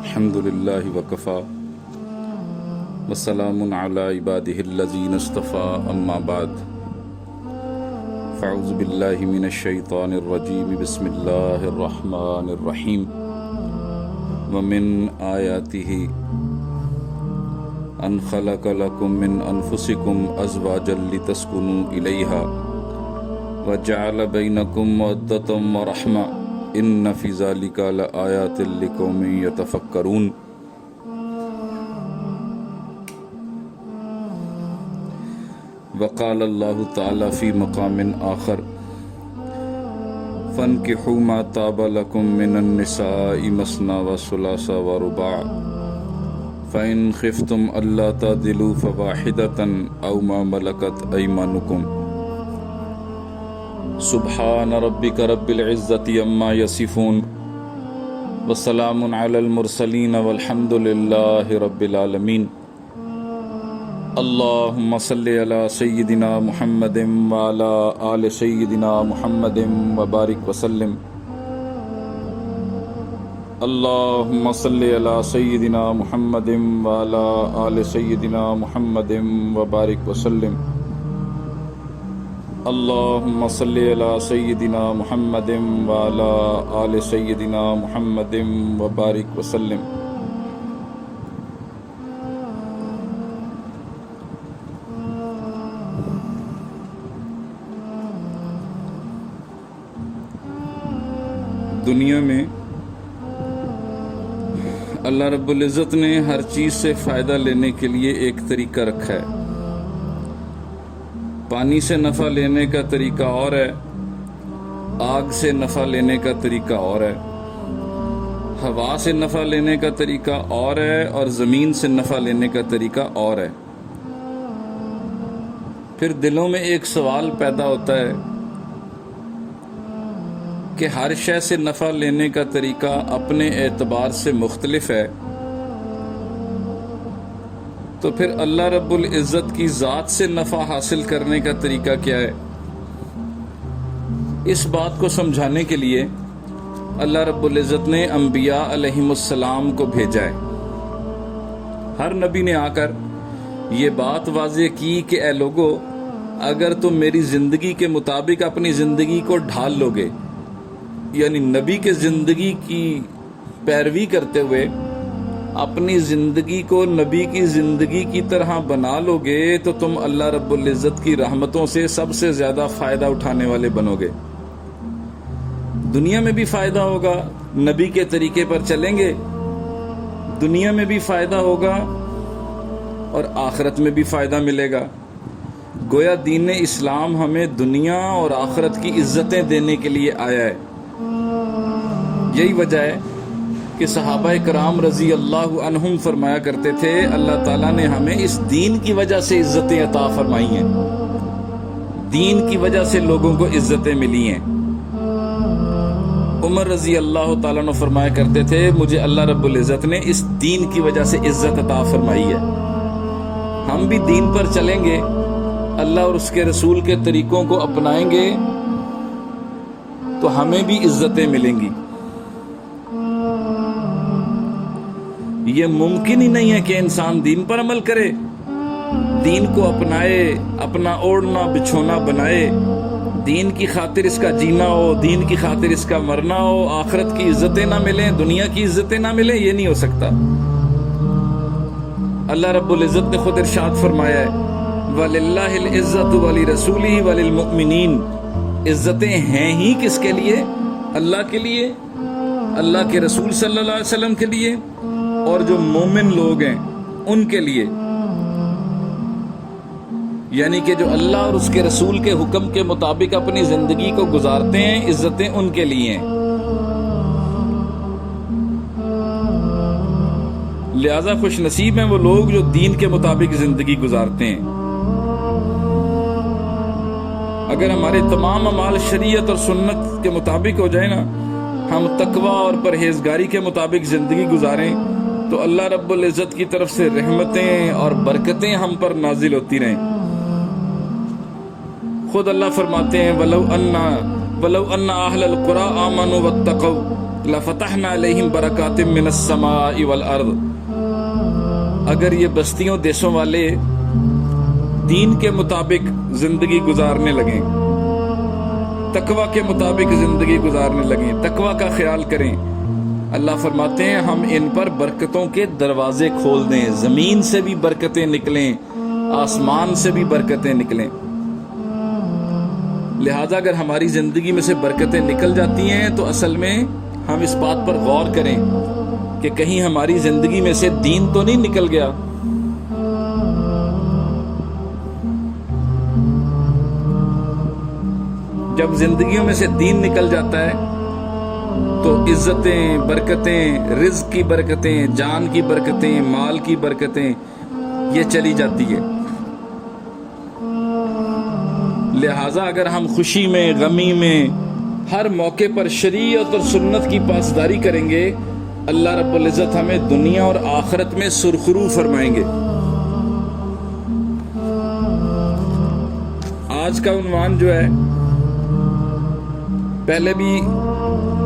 الحمد للہ وکفا وسلام علی عبادہ الذین اصطفیٰ اما بعد فاعوذ باللہ من الشیطان الرجیم بسم اللہ الرحمن الرحیم ومن آیاتہ ان خلق لکم من انفسکم ازواجا لتسکنوا الیہا وجعل بینکم مودۃ ورحمۃ ان فی ذلک لآیات لقوم یتفکرون۔ وقال اللہ تعالی فی مقام آخر فانکحوا ما طاب لکم من النساء مثنی وثلاث ورباع فإن خفتم ألا تعدلوا فواحدة أو ما ملكت أيمانكم سبحان ربك رب العزة عما يصفون وسلام على المرسلين والحمد لله رب العالمين۔ اللهم صل على سيدنا محمد وعلى آل سيدنا محمد وبارك وسلم۔ اللهم صل على سيدنا محمد وعلى آل سيدنا محمد وبارك وسلم۔ اللهم صل على سيدنا محمد وعلى آل سيدنا محمد وبارك وسلم۔ دنیا میں اللہ رب العزت نے ہر چیز سے فائدہ لینے کے لیے ایک طریقہ رکھا ہے۔ پانی سے نفع لینے کا طریقہ اور ہے، آگ سے نفع لینے کا طریقہ اور ہے، ہوا سے نفع لینے کا طریقہ اور ہے، اور زمین سے نفع لینے کا طریقہ اور ہے۔ پھر دلوں میں ایک سوال پیدا ہوتا ہے کہ ہر شے سے نفع لینے کا طریقہ اپنے اعتبار سے مختلف ہے، تو پھر اللہ رب العزت کی ذات سے نفع حاصل کرنے کا طریقہ کیا ہے؟ اس بات کو سمجھانے کے لیے اللہ رب العزت نے انبیاء علیہم السلام کو بھیجا ہے۔ ہر نبی نے آ کر یہ بات واضح کی کہ اے لوگو، اگر تم میری زندگی کے مطابق اپنی زندگی کو ڈھال لو گے، یعنی نبی کے زندگی کی پیروی کرتے ہوئے اپنی زندگی کو نبی کی زندگی کی طرح بنا لو گے، تو تم اللہ رب العزت کی رحمتوں سے سب سے زیادہ فائدہ اٹھانے والے بنو گے۔ دنیا میں بھی فائدہ ہوگا، نبی کے طریقے پر چلیں گے، دنیا میں بھی فائدہ ہوگا اور آخرت میں بھی فائدہ ملے گا۔ گویا دین اسلام ہمیں دنیا اور آخرت کی عزتیں دینے کے لیے آیا ہے۔ یہی وجہ ہے کہ صحابہ کرام رضی اللہ عنہم فرمایا کرتے تھے، اللہ تعالیٰ نے ہمیں اس دین کی وجہ سے عزتیں عطا فرمائی ہیں، دین کی وجہ سے لوگوں کو عزتیں ملی ہیں۔ عمر رضی اللہ تعالیٰ عنہ فرمایا کرتے تھے، مجھے اللہ رب العزت نے اس دین کی وجہ سے عزت عطا فرمائی ہے۔ ہم بھی دین پر چلیں گے، اللہ اور اس کے رسول کے طریقوں کو اپنائیں گے تو ہمیں بھی عزتیں ملیں گی۔ یہ ممکن ہی نہیں ہے کہ انسان دین پر عمل کرے، دین کو اپنائے، اپنا اوڑھنا بچھونا بنائے، دین کی خاطر اس کا جینا ہو، دین کی خاطر اس کا مرنا ہو، آخرت کی عزتیں نہ ملیں، دنیا کی عزتیں نہ ملیں، یہ نہیں ہو سکتا۔ اللہ رب العزت نے خود ارشاد فرمایا ہے، وَلِلَّهِ الْعِزَّةُ وَلِرَسُولِهِ وَلِلْمُؤْمِنِينَ۔ عزتیں ہیں ہی کس کے لیے؟ اللہ کے لیے، اللہ کے رسول صلی اللہ علیہ وسلم کے لیے، اور جو مومن لوگ ہیں ان کے لیے، یعنی کہ جو اللہ اور اس کے رسول کے حکم کے مطابق اپنی زندگی کو گزارتے ہیں، عزتیں ان کے لیے ہیں۔ لہذا خوش نصیب ہیں وہ لوگ جو دین کے مطابق زندگی گزارتے ہیں۔ اگر ہمارے تمام اعمال شریعت اور سنت کے مطابق ہو جائے نا، ہم تقوی اور پرہیزگاری کے مطابق زندگی گزاریں، تو اللہ رب العزت کی طرف سے رحمتیں اور برکتیں ہم پر نازل ہوتی رہیں۔ خود اللہ فرماتے ہیں وَلَوْ أَنَّ أَهْلَ الْقُرَىٰ آمَنُوا وَاتَّقَوْا لفتحنا علیہم برکات من السماء والارض، اگر یہ بستیوں دیسوں والے دین کے مطابق زندگی گزارنے لگیں، تقوی کے مطابق زندگی گزارنے لگیں، تقوی کا خیال کریں، اللہ فرماتے ہیں ہم ان پر برکتوں کے دروازے کھول دیں، زمین سے بھی برکتیں نکلیں، آسمان سے بھی برکتیں نکلیں۔ لہذا اگر ہماری زندگی میں سے برکتیں نکل جاتی ہیں تو اصل میں ہم اس بات پر غور کریں کہ کہیں ہماری زندگی میں سے دین تو نہیں نکل گیا۔ جب زندگیوں میں سے دین نکل جاتا ہے تو عزتیں، برکتیں، رزق کی برکتیں، جان کی برکتیں، مال کی برکتیں یہ چلی جاتی ہے۔ لہٰذا اگر ہم خوشی میں، غمی میں، ہر موقع پر شریعت اور سنت کی پاسداری کریں گے، اللہ رب العزت ہمیں دنیا اور آخرت میں سرخرو فرمائیں گے۔ آج کا عنوان جو ہے پہلے بھی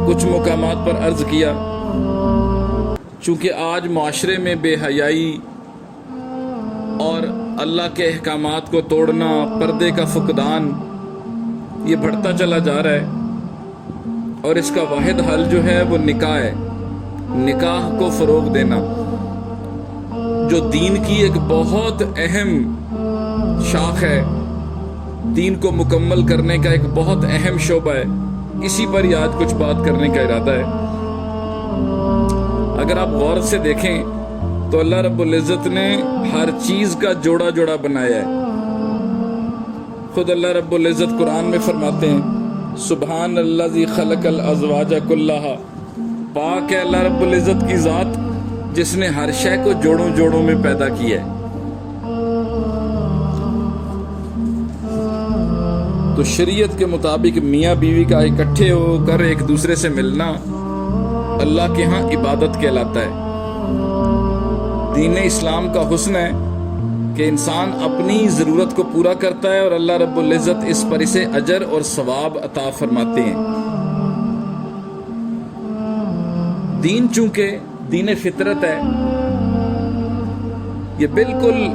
کچھ مقامات پر عرض کیا، چونکہ آج معاشرے میں بے حیائی اور اللہ کے احکامات کو توڑنا، پردے کا فقدان یہ بڑھتا چلا جا رہا ہے، اور اس کا واحد حل جو ہے وہ نکاح ہے، نکاح کو فروغ دینا، جو دین کی ایک بہت اہم شاخ ہے، دین کو مکمل کرنے کا ایک بہت اہم شعبہ ہے۔ اسی پر ہی آج کچھ بات کرنے کا ارادہ ہے۔ اگر آپ غور سے دیکھیں تو اللہ رب العزت نے ہر چیز کا جوڑا جوڑا بنایا ہے۔ خود اللہ رب العزت قرآن میں فرماتے ہیں سبحان الذی خلق الازواج کلھا، پاک ہے اللہ رب العزت کی ذات جس نے ہر شے کو جوڑوں جوڑوں میں پیدا کیا ہے۔ تو شریعت کے مطابق میاں بیوی کا اکٹھے ہو کر ایک دوسرے سے ملنا اللہ کے ہاں عبادت کہلاتا ہے۔ دین اسلام کا حسن ہے کہ انسان اپنی ضرورت کو پورا کرتا ہے اور اللہ رب العزت اس پر اسے اجر اور ثواب عطا فرماتے ہیں۔ دین چونکہ دین فطرت ہے، یہ بالکل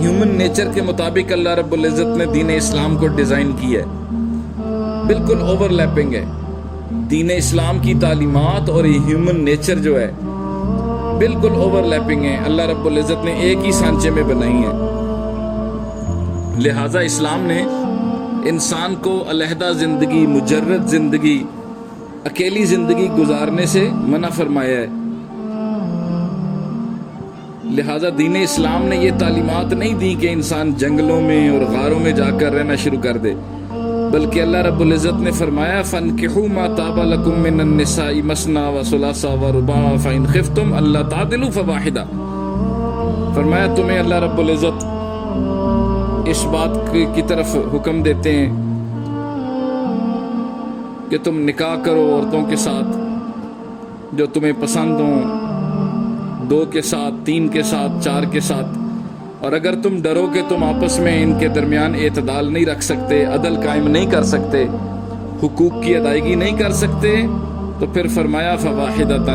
ہیومن نیچر کے مطابق اللہ رب العزت نے دین اسلام کو ڈیزائن کیا ہے، بالکل اوور لیپنگ ہے۔ دین اسلام کی تعلیمات اور ہیومن نیچر جو ہے بالکل اوور لیپنگ ہے، اللہ رب العزت نے ایک ہی سانچے میں بنائی ہیں۔ لہٰذا اسلام نے انسان کو علیحدہ زندگی، مجرد زندگی، اکیلی زندگی گزارنے سے منع فرمایا ہے۔ لہٰذا دین اسلام نے یہ تعلیمات نہیں دی کہ انسان جنگلوں میں اور غاروں میں جا کر رہنا شروع کر دے، بلکہ اللہ رب العزت نے فرمایا فَانْكِحُوا مَا طَابَ لَكُم مِّنَ النِّسَاءِ مَثْنَىٰ وَثُلَاثَ وَرُبَاعَ فَإِنْ خِفْتُمْ أَلَّا تَعْدِلُوا فَوَاحِدَةً۔ فرمایا تمہیں اللہ رب العزت اس بات کی طرف حکم دیتے ہیں کہ تم نکاح کرو عورتوں کے ساتھ جو تمہیں پسند ہوں، 2 کے ساتھ، 3 کے ساتھ، 4 کے ساتھ، اور اگر تم ڈرو کہ تم آپس میں ان کے درمیان اعتدال نہیں رکھ سکتے، عدل قائم نہیں کر سکتے، حقوق کی ادائیگی نہیں کر سکتے، تو پھر فرمایا فواحدۃ،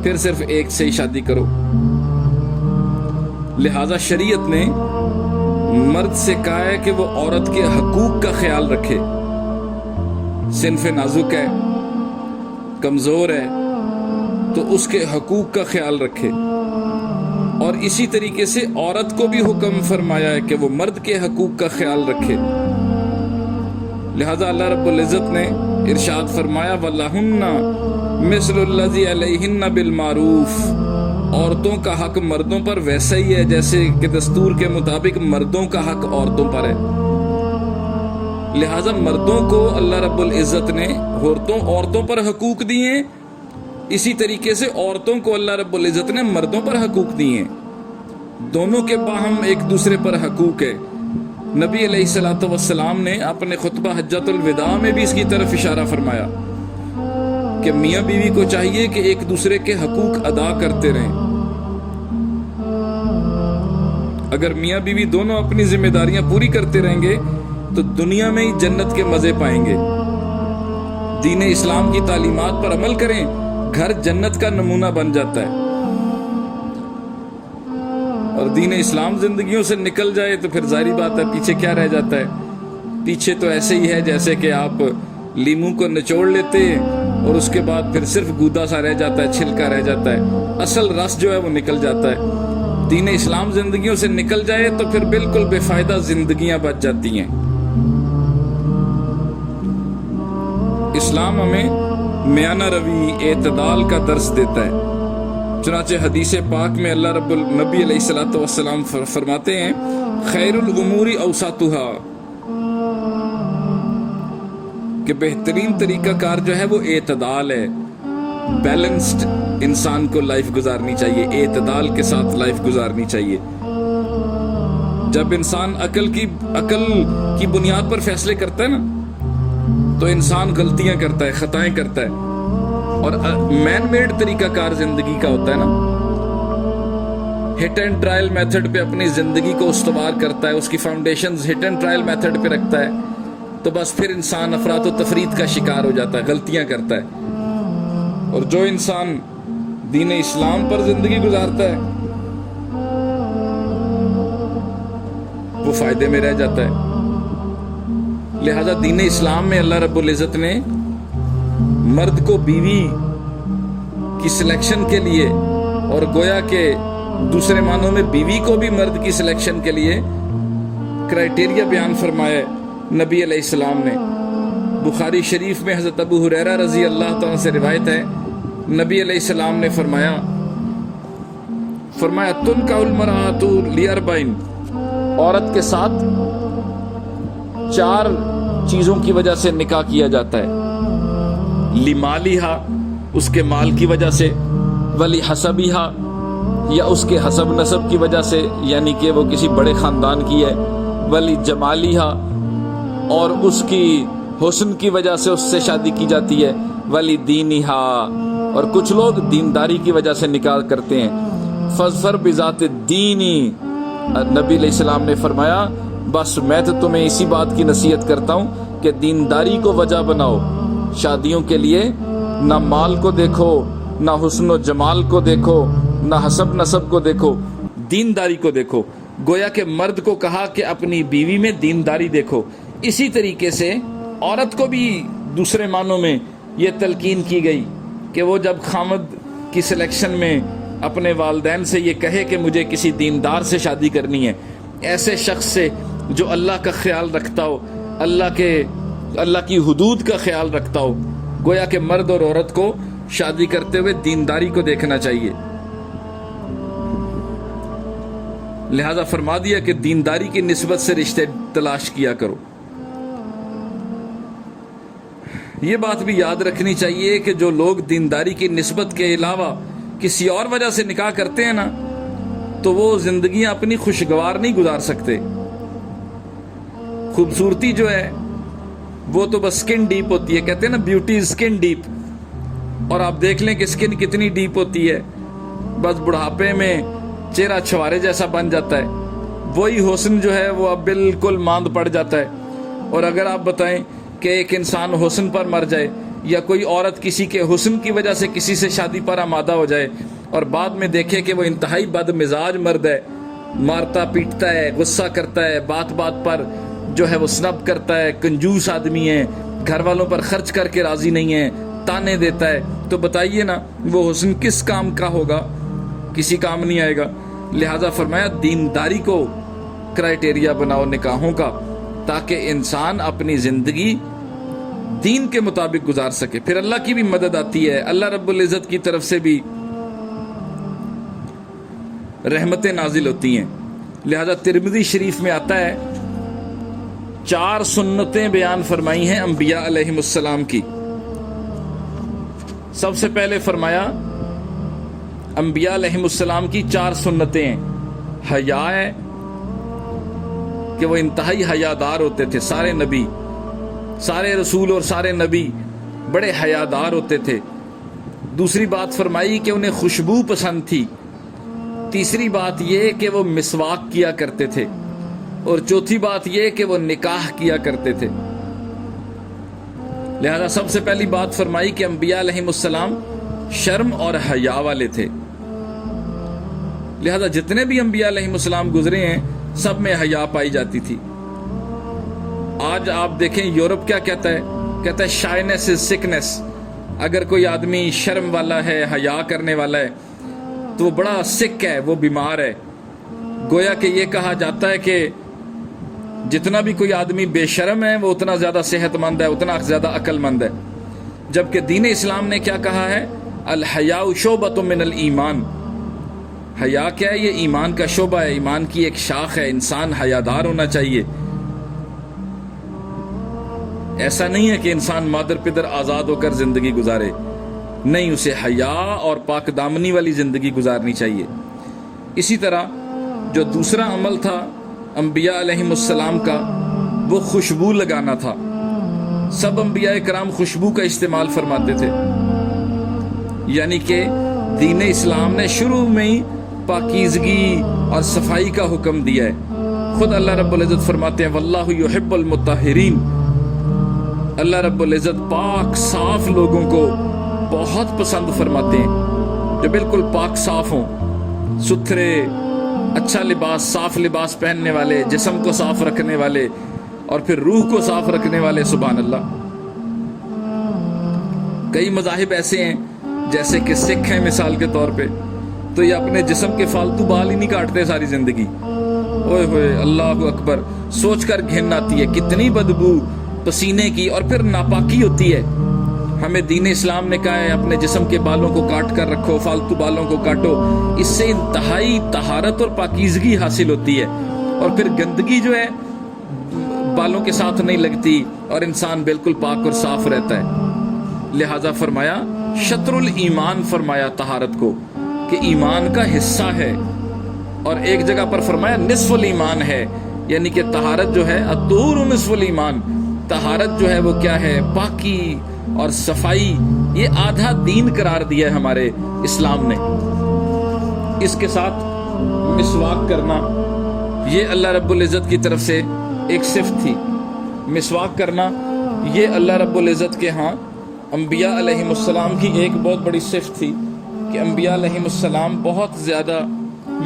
پھر صرف ایک سے ہی شادی کرو۔ لہذا شریعت نے مرد سے کہا ہے کہ وہ عورت کے حقوق کا خیال رکھے، صنف نازک ہے، کمزور ہے، تو اس کے حقوق کا خیال رکھے، اور اسی طریقے سے عورت کو بھی حکم فرمایا ہے کہ وہ مرد کے حقوق کا خیال رکھے۔ لہذا اللہ رب العزت نے ارشاد فرمایا وَلَهُنَّ مِثْلُ الَّذِي عَلَيْهِنَّ بِالْمَعْرُوفِ، عورتوں کا حق مردوں پر ویسا ہی ہے جیسے کہ دستور کے مطابق مردوں کا حق عورتوں پر ہے۔ لہذا مردوں کو اللہ رب العزت نے عورتوں پر حقوق دیے ہیں، اسی طریقے سے عورتوں کو اللہ رب العزت نے مردوں پر حقوق دیے ہیں، دونوں کے باہم ایک دوسرے پر حقوق ہے۔ نبی علیہ الصلوۃ والسلام نے اپنے خطبہ حجۃ الوداع میں بھی اس کی طرف اشارہ فرمایا کہ میاں بیوی کو چاہیے کہ ایک دوسرے کے حقوق ادا کرتے رہیں۔ اگر میاں بیوی دونوں اپنی ذمہ داریاں پوری کرتے رہیں گے تو دنیا میں ہی جنت کے مزے پائیں گے۔ دین اسلام کی تعلیمات پر عمل کریں، گھر جنت کا نمونہ بن جاتا ہے، اور دین اسلام زندگیوں سے نکل جائے تو پھر ظاہری بات ہے پیچھے کیا رہ جاتا ہے؟ پیچھے تو ایسے ہی ہے جیسے کہ آپ لیموں کو نچوڑ لیتے ہیں اور اس کے بعد پھر صرف گودا سا رہ جاتا ہے، چھلکا رہ جاتا ہے، اصل رس جو ہے وہ نکل جاتا ہے۔ دین اسلام زندگیوں سے نکل جائے تو پھر بالکل بے فائدہ زندگیاں بچ جاتی ہیں۔ اسلام ہمیں میانہ روی، اعتدال کا درس دیتا ہے۔ چنانچہ حدیث پاک میں اللہ رب النبی علیہ الصلوۃ والسلام فرماتے ہیں خیر الامور اوسطھا، کہ بہترین طریقہ کار جو ہے وہ اعتدال ہے، بیلنسڈ انسان کو لائف گزارنی چاہیے، اعتدال کے ساتھ لائف گزارنی چاہیے۔ جب انسان عقل کی بنیاد پر فیصلے کرتا ہے نا تو انسان غلطیاں کرتا ہے، خطائیں کرتا ہے، اور مین میڈ طریقہ کار زندگی کا ہوتا ہے نا، ہٹ اینڈ ٹرائل میتھڈ پہ اپنی زندگی کو استوار کرتا ہے، اس کی foundations hit and trial method پہ رکھتا ہے، تو بس پھر انسان افراط و تفرید کا شکار ہو جاتا ہے، غلطیاں کرتا ہے۔ اور جو انسان دین اسلام پر زندگی گزارتا ہے وہ فائدے میں رہ جاتا ہے۔ لہذا دین اسلام میں اللہ رب العزت نے مرد کو بیوی کی سلیکشن کے لیے، اور گویا کہ دوسرے معنوں میں بیوی کو بھی مرد کی سلیکشن کے لیے کرائٹیریا بیان فرمایا ہے نبی علیہ السلام نے۔ بخاری شریف میں حضرت ابو ہریرہ رضی اللہ تعالیٰ سے روایت ہے، نبی علیہ السلام نے فرمایا تنکح المرأۃ لاربعین، عورت کے ساتھ 4 چیزوں کی وجہ سے نکاح کیا جاتا ہے، لمالہا، اس کے مال کی وجہ سے، ولحسبہا، یا اس کے حسب نسب کی وجہ سے، یعنی کہ وہ کسی بڑے خاندان کی ہے، ولجمالہا، اور اس کی حسن کی وجہ سے اس سے شادی کی جاتی ہے، ولدینہا، اور کچھ لوگ دینداری کی وجہ سے نکاح کرتے ہیں، فاظفر بذات الدین۔ نبی علیہ السلام نے فرمایا بس میں تو تمہیں اسی بات کی نصیحت کرتا ہوں کہ دینداری کو وجہ بناؤ شادیوں کے لیے، نہ مال کو دیکھو، نہ حسن و جمال کو دیکھو، نہ حسب نسب کو دیکھو، دینداری کو دیکھو۔ گویا کہ مرد کو کہا کہ اپنی بیوی میں دینداری دیکھو، اسی طریقے سے عورت کو بھی دوسرے معنوں میں یہ تلقین کی گئی کہ وہ جب خامد کی سلیکشن میں اپنے والدین سے یہ کہے کہ مجھے کسی دیندار سے شادی کرنی ہے، ایسے شخص سے جو اللہ کا خیال رکھتا ہو، اللہ کی حدود کا خیال رکھتا ہو، گویا کہ مرد اور عورت کو شادی کرتے ہوئے دینداری کو دیکھنا چاہیے۔ لہذا فرما دیا کہ دینداری کی نسبت سے رشتے تلاش کیا کرو۔ یہ بات بھی یاد رکھنی چاہیے کہ جو لوگ دینداری کی نسبت کے علاوہ کسی اور وجہ سے نکاح کرتے ہیں نا تو وہ زندگیاں اپنی خوشگوار نہیں گزار سکتے۔ خوبصورتی جو ہے وہ تو بس سکن ڈیپ ہوتی ہے، کہتے ہیں نا بیوٹی سکن ڈیپ، اور آپ دیکھ لیں کہ سکن کتنی ڈیپ ہوتی ہے، بس بڑھاپے میں چہرہ چھوارے جیسا بن جاتا ہے، وہی حسن جو ہے وہ اب بالکل ماند پڑ جاتا ہے۔ اور اگر آپ بتائیں کہ ایک انسان حسن پر مر جائے یا کوئی عورت کسی کے حسن کی وجہ سے کسی سے شادی پر آمادہ ہو جائے اور بعد میں دیکھے کہ وہ انتہائی بد مزاج مرد ہے، مارتا پیٹتا ہے، غصہ کرتا ہے، بات بات پر جو ہے وہ سنب کرتا ہے، کنجوس آدمی ہے، گھر والوں پر خرچ کر کے راضی نہیں ہے، تانے دیتا ہے، تو بتائیے نا وہ حسن کس کام کا ہوگا؟ کسی کام نہیں آئے گا۔ لہذا فرمایا دینداری کو کرائٹیریا بناؤ نکاحوں کا، تاکہ انسان اپنی زندگی دین کے مطابق گزار سکے۔ پھر اللہ کی بھی مدد آتی ہے، اللہ رب العزت کی طرف سے بھی رحمتیں نازل ہوتی ہیں۔ لہذا ترمذی شریف میں آتا ہے 4 سنتیں بیان فرمائی ہیں انبیاء علیہم السلام کی۔ سب سے پہلے فرمایا انبیاء علیہم السلام کی 4 سنتیں ہیں۔ حیا ہے کہ وہ انتہائی حیادار ہوتے تھے، سارے نبی، سارے رسول اور سارے نبی بڑے حیادار ہوتے تھے۔ دوسری بات فرمائی کہ انہیں خوشبو پسند تھی۔ تیسری بات یہ کہ وہ مسواک کیا کرتے تھے، اور چوتھی بات یہ کہ وہ نکاح کیا کرتے تھے۔ لہذا سب سے پہلی بات فرمائی کہ انبیاء علیہم السلام شرم اور حیا والے تھے. لہذا جتنے بھی انبیاء علیہ السلام گزرے ہیں سب میں حیا پائی جاتی تھی. آج آپ دیکھیں یورپ کیا کہتا ہے شائنس از سکنس. اگر کوئی آدمی شرم والا ہے، حیا کرنے والا ہے تو وہ بڑا سک ہے، وہ بیمار ہے. گویا کہ یہ کہا جاتا ہے کہ جتنا بھی کوئی آدمی بے شرم ہے وہ اتنا زیادہ صحت مند ہے، اتنا زیادہ عقل مند ہے. جبکہ دین اسلام نے کیا کہا ہے؟ الحیاء شعبۃ من الایمان. حیا کیا ہے؟ یہ ایمان کا شعبہ ہے، ایمان کی ایک شاخ ہے. انسان حیادار ہونا چاہیے. ایسا نہیں ہے کہ انسان مادر پدر آزاد ہو کر زندگی گزارے، نہیں، اسے حیا اور پاک دامنی والی زندگی گزارنی چاہیے. اسی طرح جو دوسرا عمل تھا انبیاء علیہ السلام کا، وہ خوشبو لگانا تھا. سب انبیاء کرام خوشبو کا استعمال فرماتے تھے. یعنی کہ دین اسلام نے شروع میں ہی پاکیزگی اور صفائی کا حکم دیا ہے. خود اللہ رب العزت فرماتے ہیں واللہ یحب المطہرین. اللہ رب العزت پاک صاف لوگوں کو بہت پسند فرماتے ہیں، جو بالکل پاک صاف ہوں، ستھرے، اچھا لباس، صاف لباس پہننے والے، جسم کو صاف رکھنے والے اور پھر روح کو صاف رکھنے والے. سبحان اللہ. کئی مذاہب ایسے ہیں جیسے کہ سکھ ہیں مثال کے طور پہ، تو یہ اپنے جسم کے فالتو بال ہی نہیں کاٹتے ساری زندگی. اوئے ہوئے اللہ اکبر، سوچ کر گھن آتی ہے کتنی بدبو پسینے کی اور پھر ناپاکی ہوتی ہے. ہمیں دین اسلام نے کہا ہے اپنے جسم کے بالوں کو کاٹ کر رکھو، فالتو بالوں کو کاٹو. اس سے انتہائی طہارت اور پاکیزگی حاصل ہوتی ہے اور پھر گندگی جو ہے بالوں کے ساتھ نہیں لگتی اور انسان بالکل پاک اور صاف رہتا ہے. لہذا فرمایا شطر الایمان فرمایا طہارت کو کہ ایمان کا حصہ ہے. اور ایک جگہ پر فرمایا نصف الایمان ہے، یعنی کہ طہارت جو ہے الطہور نصف الایمان. طہارت جو ہے وہ کیا ہے؟ پاکی اور صفائی. یہ آدھا دین قرار دیا ہے ہمارے اسلام نے. اس کے ساتھ مسواک کرنا یہ اللہ رب العزت کی طرف سے ایک صفت تھی. مسواک کرنا یہ اللہ رب العزت کے ہاں انبیاء علیہ السلام کی ایک بہت بڑی صفت تھی کہ انبیاء علیہ السلام بہت زیادہ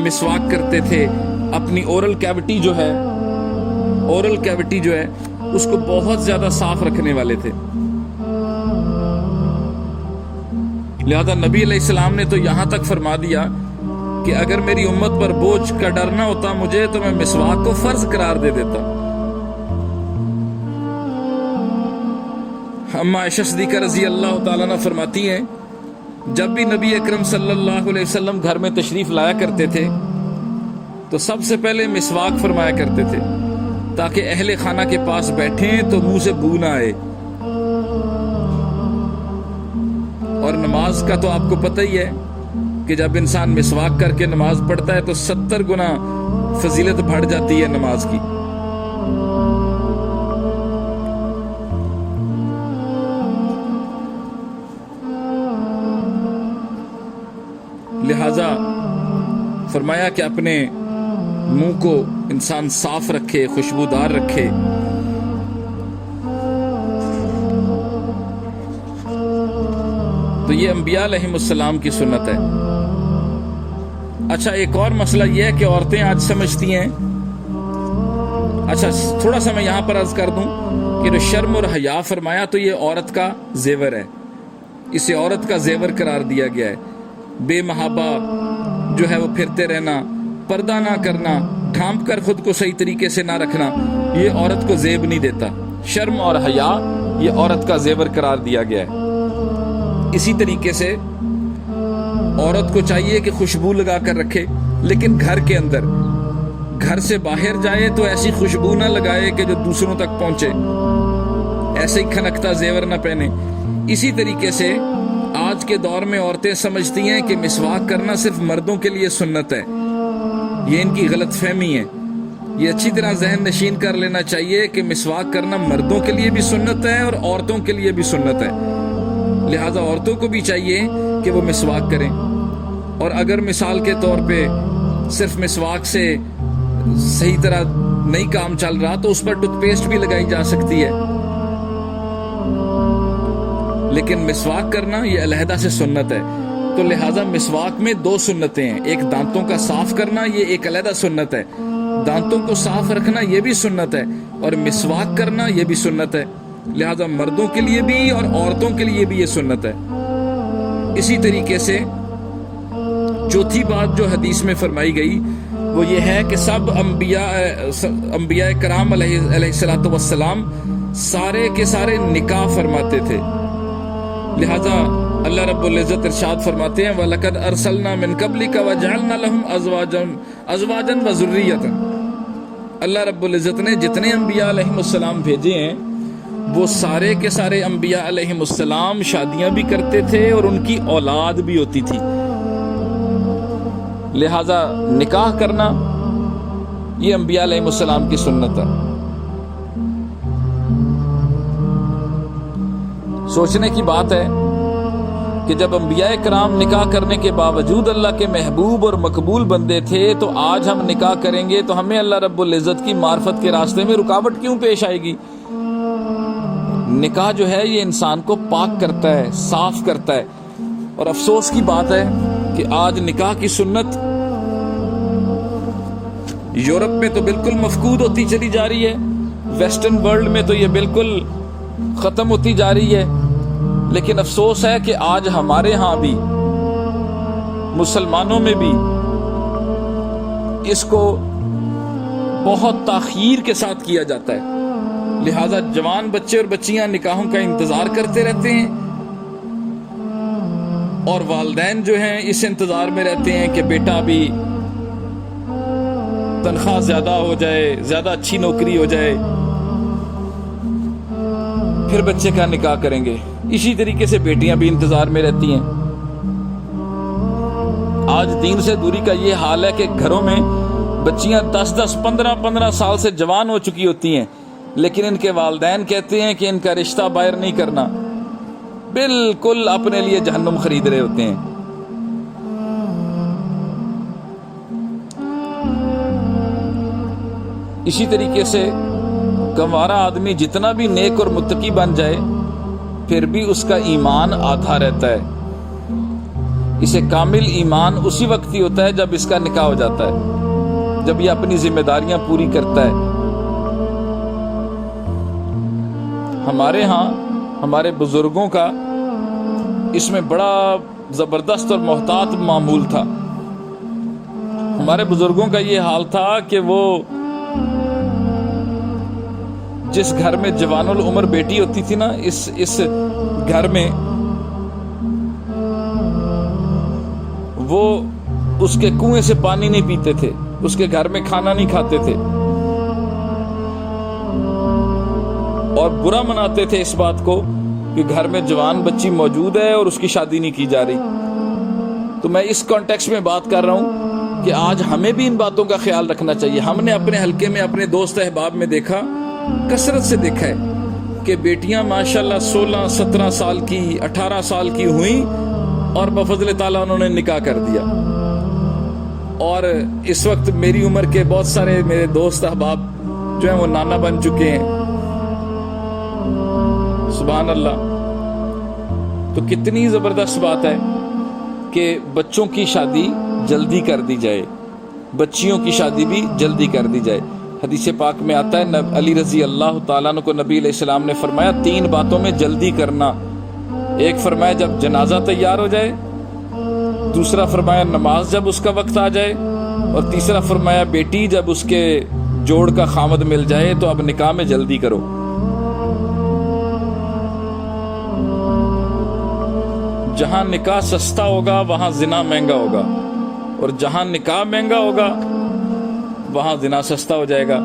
مسواک کرتے تھے. اپنی اورل کیوٹی جو ہے اس کو بہت زیادہ صاف رکھنے والے تھے. لہذا نبی علیہ السلام نے تو یہاں تک فرما دیا کہ اگر میری امت پر بوجھ کا ڈر نہ ہوتا مجھے تو میں مسواک کو فرض قرار دے دیتا. اما عائشہ صدیقہ رضی اللہ تعالیٰ عنہ فرماتی ہیں جب بھی نبی اکرم صلی اللہ علیہ وسلم گھر میں تشریف لایا کرتے تھے تو سب سے پہلے مسواک فرمایا کرتے تھے تاکہ اہل خانہ کے پاس بیٹھیں تو منہ سے بو نہ آئے. اور نماز کا تو آپ کو پتہ ہی ہے کہ جب انسان مسواک کر کے نماز پڑھتا ہے تو 70 گنا فضیلت بڑھ جاتی ہے نماز کی. لہذا فرمایا کہ اپنے منہ کو انسان صاف رکھے، خوشبودار رکھے. تو یہ انبیاء علیہ السلام کی سنت ہے. اچھا ایک اور مسئلہ یہ ہے کہ عورتیں آج سمجھتی ہیں، اچھا تھوڑا سا میں یہاں پر عرض کر دوں کہ جو شرم اور حیا فرمایا تو یہ عورت کا زیور ہے، اسے عورت کا زیور قرار دیا گیا ہے. بے محابہ جو ہے وہ پھرتے رہنا، پردہ نہ کرنا، ڈھانپ کر خود کو صحیح طریقے سے نہ رکھنا، یہ عورت کو زیب نہیں دیتا. شرم اور حیا یہ عورت کا زیور قرار دیا گیا ہے. اسی طریقے سے عورت کو چاہیے کہ خوشبو لگا کر رکھے، لیکن گھر کے اندر. گھر سے باہر جائے تو ایسی خوشبو نہ لگائے کہ جو دوسروں تک پہنچے، ایسے ہی کھنکتا زیور نہ پہنے. اسی طریقے سے آج کے دور میں عورتیں سمجھتی ہیں کہ مسواک کرنا صرف مردوں کے لیے سنت ہے. یہ ان کی غلط فہمی ہے. یہ اچھی طرح ذہن نشین کر لینا چاہیے کہ مسواک کرنا مردوں کے لیے بھی سنت ہے اور عورتوں کے لیے بھی سنت ہے. لہذا عورتوں کو بھی چاہیے کہ وہ مسواک کریں. اور اگر مثال کے طور پہ صرف مسواک سے صحیح طرح نہیں کام چل رہا تو اس پر ٹوتھ پیسٹ بھی لگائی جا سکتی ہے. لیکن مسواک کرنا یہ علیحدہ سے سنت ہے. تو لہٰذا مسواک میں 2 سنتیں ہیں. ایک دانتوں کا صاف کرنا، یہ ایک علیحدہ سنت ہے. دانتوں کو صاف رکھنا یہ بھی سنت ہے، اور مسواک کرنا یہ بھی سنت ہے. لہٰذا مردوں کے لیے بھی اور عورتوں کے لیے بھی یہ سنت ہے. اسی طریقے سے چوتھی بات جو حدیث میں فرمائی گئی وہ یہ ہے کہ سب انبیاء کرام علیہ الصلوۃ والسلام سارے کے سارے نکاح فرماتے تھے. لہذا اللہ رب العزت ارشاد فرماتے ہیں وَلَقَدْ أَرْسَلْنَا مِن قَبْلِكَ وَجَعَلْنَا لَهُمْ أَزْوَاجًا وَذُرِّيَّةً. اللہ رب العزت نے جتنے انبیاء علیہم السلام بھیجے ہیں وہ سارے کے سارے انبیاء علیہم السلام شادیاں بھی کرتے تھے اور ان کی اولاد بھی ہوتی تھی. لہذا نکاح کرنا یہ انبیاء علیہم السلام کی سنت ہے. سوچنے کی بات ہے کہ جب انبیاء کرام نکاح کرنے کے باوجود اللہ کے محبوب اور مقبول بندے تھے تو آج ہم نکاح کریں گے تو ہمیں اللہ رب العزت کی معرفت کے راستے میں رکاوٹ کیوں پیش آئے گی؟ نکاح جو ہے یہ انسان کو پاک کرتا ہے، صاف کرتا ہے. اور افسوس کی بات ہے کہ آج نکاح کی سنت یورپ میں تو بالکل مفقود ہوتی چلی جا رہی ہے، ویسٹرن ورلڈ میں تو یہ بالکل ختم ہوتی جا رہی ہے. لیکن افسوس ہے کہ آج ہمارے ہاں بھی مسلمانوں میں بھی اس کو بہت تاخیر کے ساتھ کیا جاتا ہے. لہذا جوان بچے اور بچیاں نکاحوں کا انتظار کرتے رہتے ہیں، اور والدین جو ہیں اس انتظار میں رہتے ہیں کہ بیٹا بھی تنخواہ زیادہ ہو جائے، زیادہ اچھی نوکری ہو جائے، پھر بچے کا نکاح کریں گے. اسی طریقے سے بیٹیاں بھی انتظار میں رہتی ہیں. آج دین سے دوری کا یہ حال ہے کہ گھروں میں بچیاں 10-10 15-15 سال سے جوان ہو چکی ہوتی ہیں، لیکن ان کے والدین کہتے ہیں کہ ان کا رشتہ باہر نہیں کرنا. بالکل اپنے لیے جہنم خرید رہے ہوتے ہیں. اسی طریقے سے گنوارا آدمی جتنا بھی نیک اور متقی بن جائے پھر بھی اس کا ایمان آدھا رہتا ہے. اسے کامل ایمان اسی وقت ہی ہوتا ہے جب اس کا نکاح ہو جاتا ہے، جب یہ اپنی ذمہ داریاں پوری کرتا ہے. ہمارے ہاں ہمارے بزرگوں کا اس میں بڑا زبردست اور محتاط معمول تھا. ہمارے بزرگوں کا یہ حال تھا کہ وہ جس گھر میں جوان العمر بیٹی ہوتی تھی نا، اس گھر میں وہ اس کے کنویں سے پانی نہیں پیتے تھے، اس کے گھر میں کھانا نہیں کھاتے تھے، اور برا مناتے تھے اس بات کو کہ گھر میں جوان بچی موجود ہے اور اس کی شادی نہیں کی جا رہی. تو میں اس کانٹیکسٹ میں بات کر رہا ہوں کہ آج ہمیں بھی ان باتوں کا خیال رکھنا چاہیے. ہم نے اپنے حلقے میں اپنے دوست احباب میں دیکھا، کثرت سے دیکھا ہے کہ بیٹیاں ماشاءاللہ 16-17 سال کی 18 سال کی ہوئیں اور بفضل تعالیٰ انہوں نے نکاح کر دیا. اور اس وقت میری عمر کے بہت سارے میرے دوست احباب جو ہیں وہ نانا بن چکے ہیں. سبحان اللہ. تو کتنی زبردست بات ہے کہ بچوں کی شادی جلدی کر دی جائے، بچیوں کی شادی بھی جلدی کر دی جائے. حدیث پاک میں آتا ہے علی رضی اللہ تعالیٰ عنہ کو نبی علیہ السلام نے فرمایا 3 باتوں میں جلدی کرنا. ایک فرمایا جب جنازہ تیار ہو جائے، دوسرا فرمایا نماز جب اس کا وقت آ جائے، اور تیسرا فرمایا بیٹی جب اس کے جوڑ کا خامد مل جائے تو اب نکاح میں جلدی کرو. جہاں نکاح سستا ہوگا وہاں زنا مہنگا ہوگا، اور جہاں نکاح مہنگا ہوگا وہاں زنا سستا ہو جائے گا.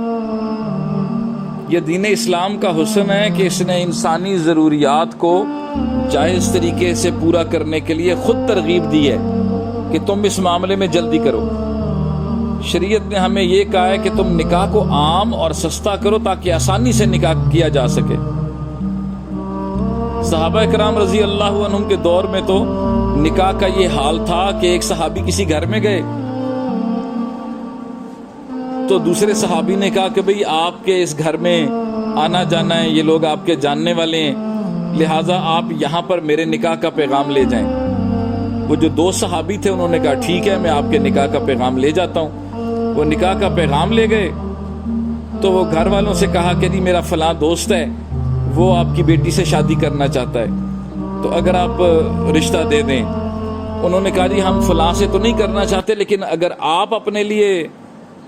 یہ دین اسلام کا حسن ہے کہ اس نے انسانی ضروریات کو جائز طریقے سے پورا کرنے کے لیے خود ترغیب دی ہے کہ تم اس معاملے میں جلدی کرو. شریعت نے ہمیں یہ کہا ہے کہ تم نکاح کو عام اور سستا کرو تاکہ آسانی سے نکاح کیا جا سکے. صحابہ کرام رضی اللہ عنہم کے دور میں تو نکاح کا یہ حال تھا کہ ایک صحابی کسی گھر میں گئے تو دوسرے صحابی نے کہا کہ بھئی آپ کے اس گھر میں آنا جانا ہے، یہ لوگ آپ کے جاننے والے ہیں، لہٰذا آپ یہاں پر میرے نکاح کا پیغام لے جائیں۔ وہ جو 2 صحابی تھے انہوں نے کہا ٹھیک ہے، میں آپ کے نکاح کا پیغام لے جاتا ہوں۔ وہ نکاح کا پیغام لے گئے تو وہ گھر والوں سے کہا کہ جی میرا فلاں دوست ہے، وہ آپ کی بیٹی سے شادی کرنا چاہتا ہے، تو اگر آپ رشتہ دے دیں۔ انہوں نے کہا جی ہم فلاں سے تو نہیں کرنا چاہتے، لیکن اگر آپ اپنے لیے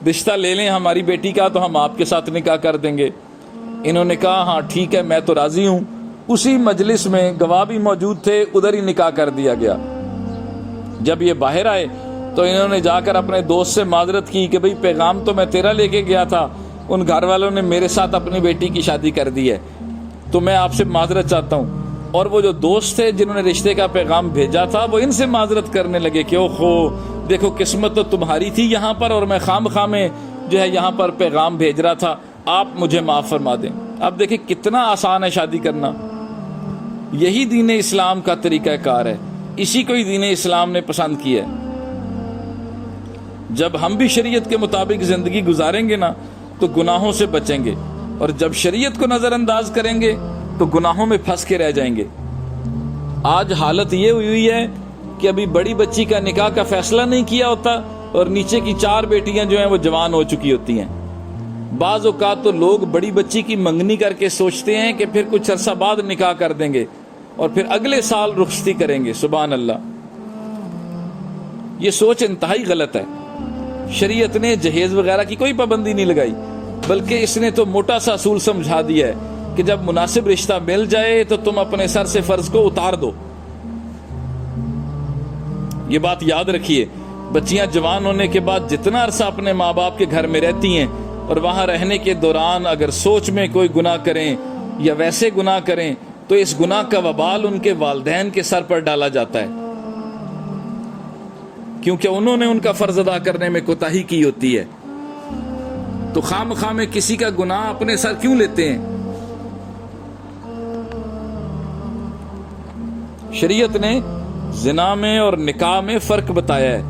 رشتہ لے لیں ہماری بیٹی کا تو ہم آپ کے ساتھ نکاح کر دیں گے۔ انہوں نے کہا ہاں ٹھیک ہے، میں تو راضی ہوں۔ اسی مجلس میں گواہ بھی موجود تھے، ادھر ہی نکاح کر دیا گیا۔ جب یہ باہر آئے تو انہوں نے جا کر اپنے دوست سے معذرت کی کہ بھئی پیغام تو میں تیرا لے کے گیا تھا، ان گھر والوں نے میرے ساتھ اپنی بیٹی کی شادی کر دی ہے، تو میں آپ سے معذرت چاہتا ہوں۔ اور وہ جو دوست تھے جنہوں نے رشتے کا پیغام بھیجا تھا وہ ان سے معذرت کرنے لگے کہ اوہو دیکھو قسمت تو تمہاری تھی یہاں پر، اور میں خام میں جو ہے یہاں پر پیغام بھیج رہا تھا، آپ مجھے معاف فرما دیں۔ اب دیکھیں کتنا آسان ہے شادی کرنا۔ یہی دین اسلام کا طریقہ کار ہے، اسی کو ہی دین اسلام نے پسند کیا ہے۔ جب ہم بھی شریعت کے مطابق زندگی گزاریں گے نا تو گناہوں سے بچیں گے، اور جب شریعت کو نظر انداز کریں گے تو گناہوں میں پھنس کے رہ جائیں گے۔ آج حالت یہ ہوئی ہے کہ ابھی بڑی بچی کا نکاح کا فیصلہ نہیں کیا ہوتا اور نیچے کی 4 بیٹیاں جو ہیں وہ جوان ہو چکی ہوتی ہیں۔ بعض اوقات تو لوگ بڑی بچی کی منگنی کر کے سوچتے ہیں کہ پھر کچھ عرصہ بعد نکاح کر دیں گے اور پھر اگلے سال رخصتی کریں گے۔ سبحان اللہ، یہ سوچ انتہائی غلط ہے۔ شریعت نے جہیز وغیرہ کی کوئی پابندی نہیں لگائی، بلکہ اس نے تو موٹا سا اصول سمجھا دیا ہے کہ جب مناسب رشتہ مل جائے تو تم اپنے سر سے فرض کو اتار دو۔ یہ بات یاد رکھیے، بچیاں جوان ہونے کے بعد جتنا عرصہ اپنے ماں باپ کے گھر میں رہتی ہیں اور وہاں رہنے کے دوران اگر سوچ میں کوئی گناہ کریں یا ویسے گناہ کریں تو اس گناہ کا وبال ان کے والدین کے سر پر ڈالا جاتا ہے، کیونکہ انہوں نے ان کا فرض ادا کرنے میں کوتاہی کی ہوتی ہے۔ تو خواہ میں کسی کا گناہ اپنے سر کیوں لیتے ہیں؟ شریعت نے زنا میں اور نکاح میں فرق بتایا ہے۔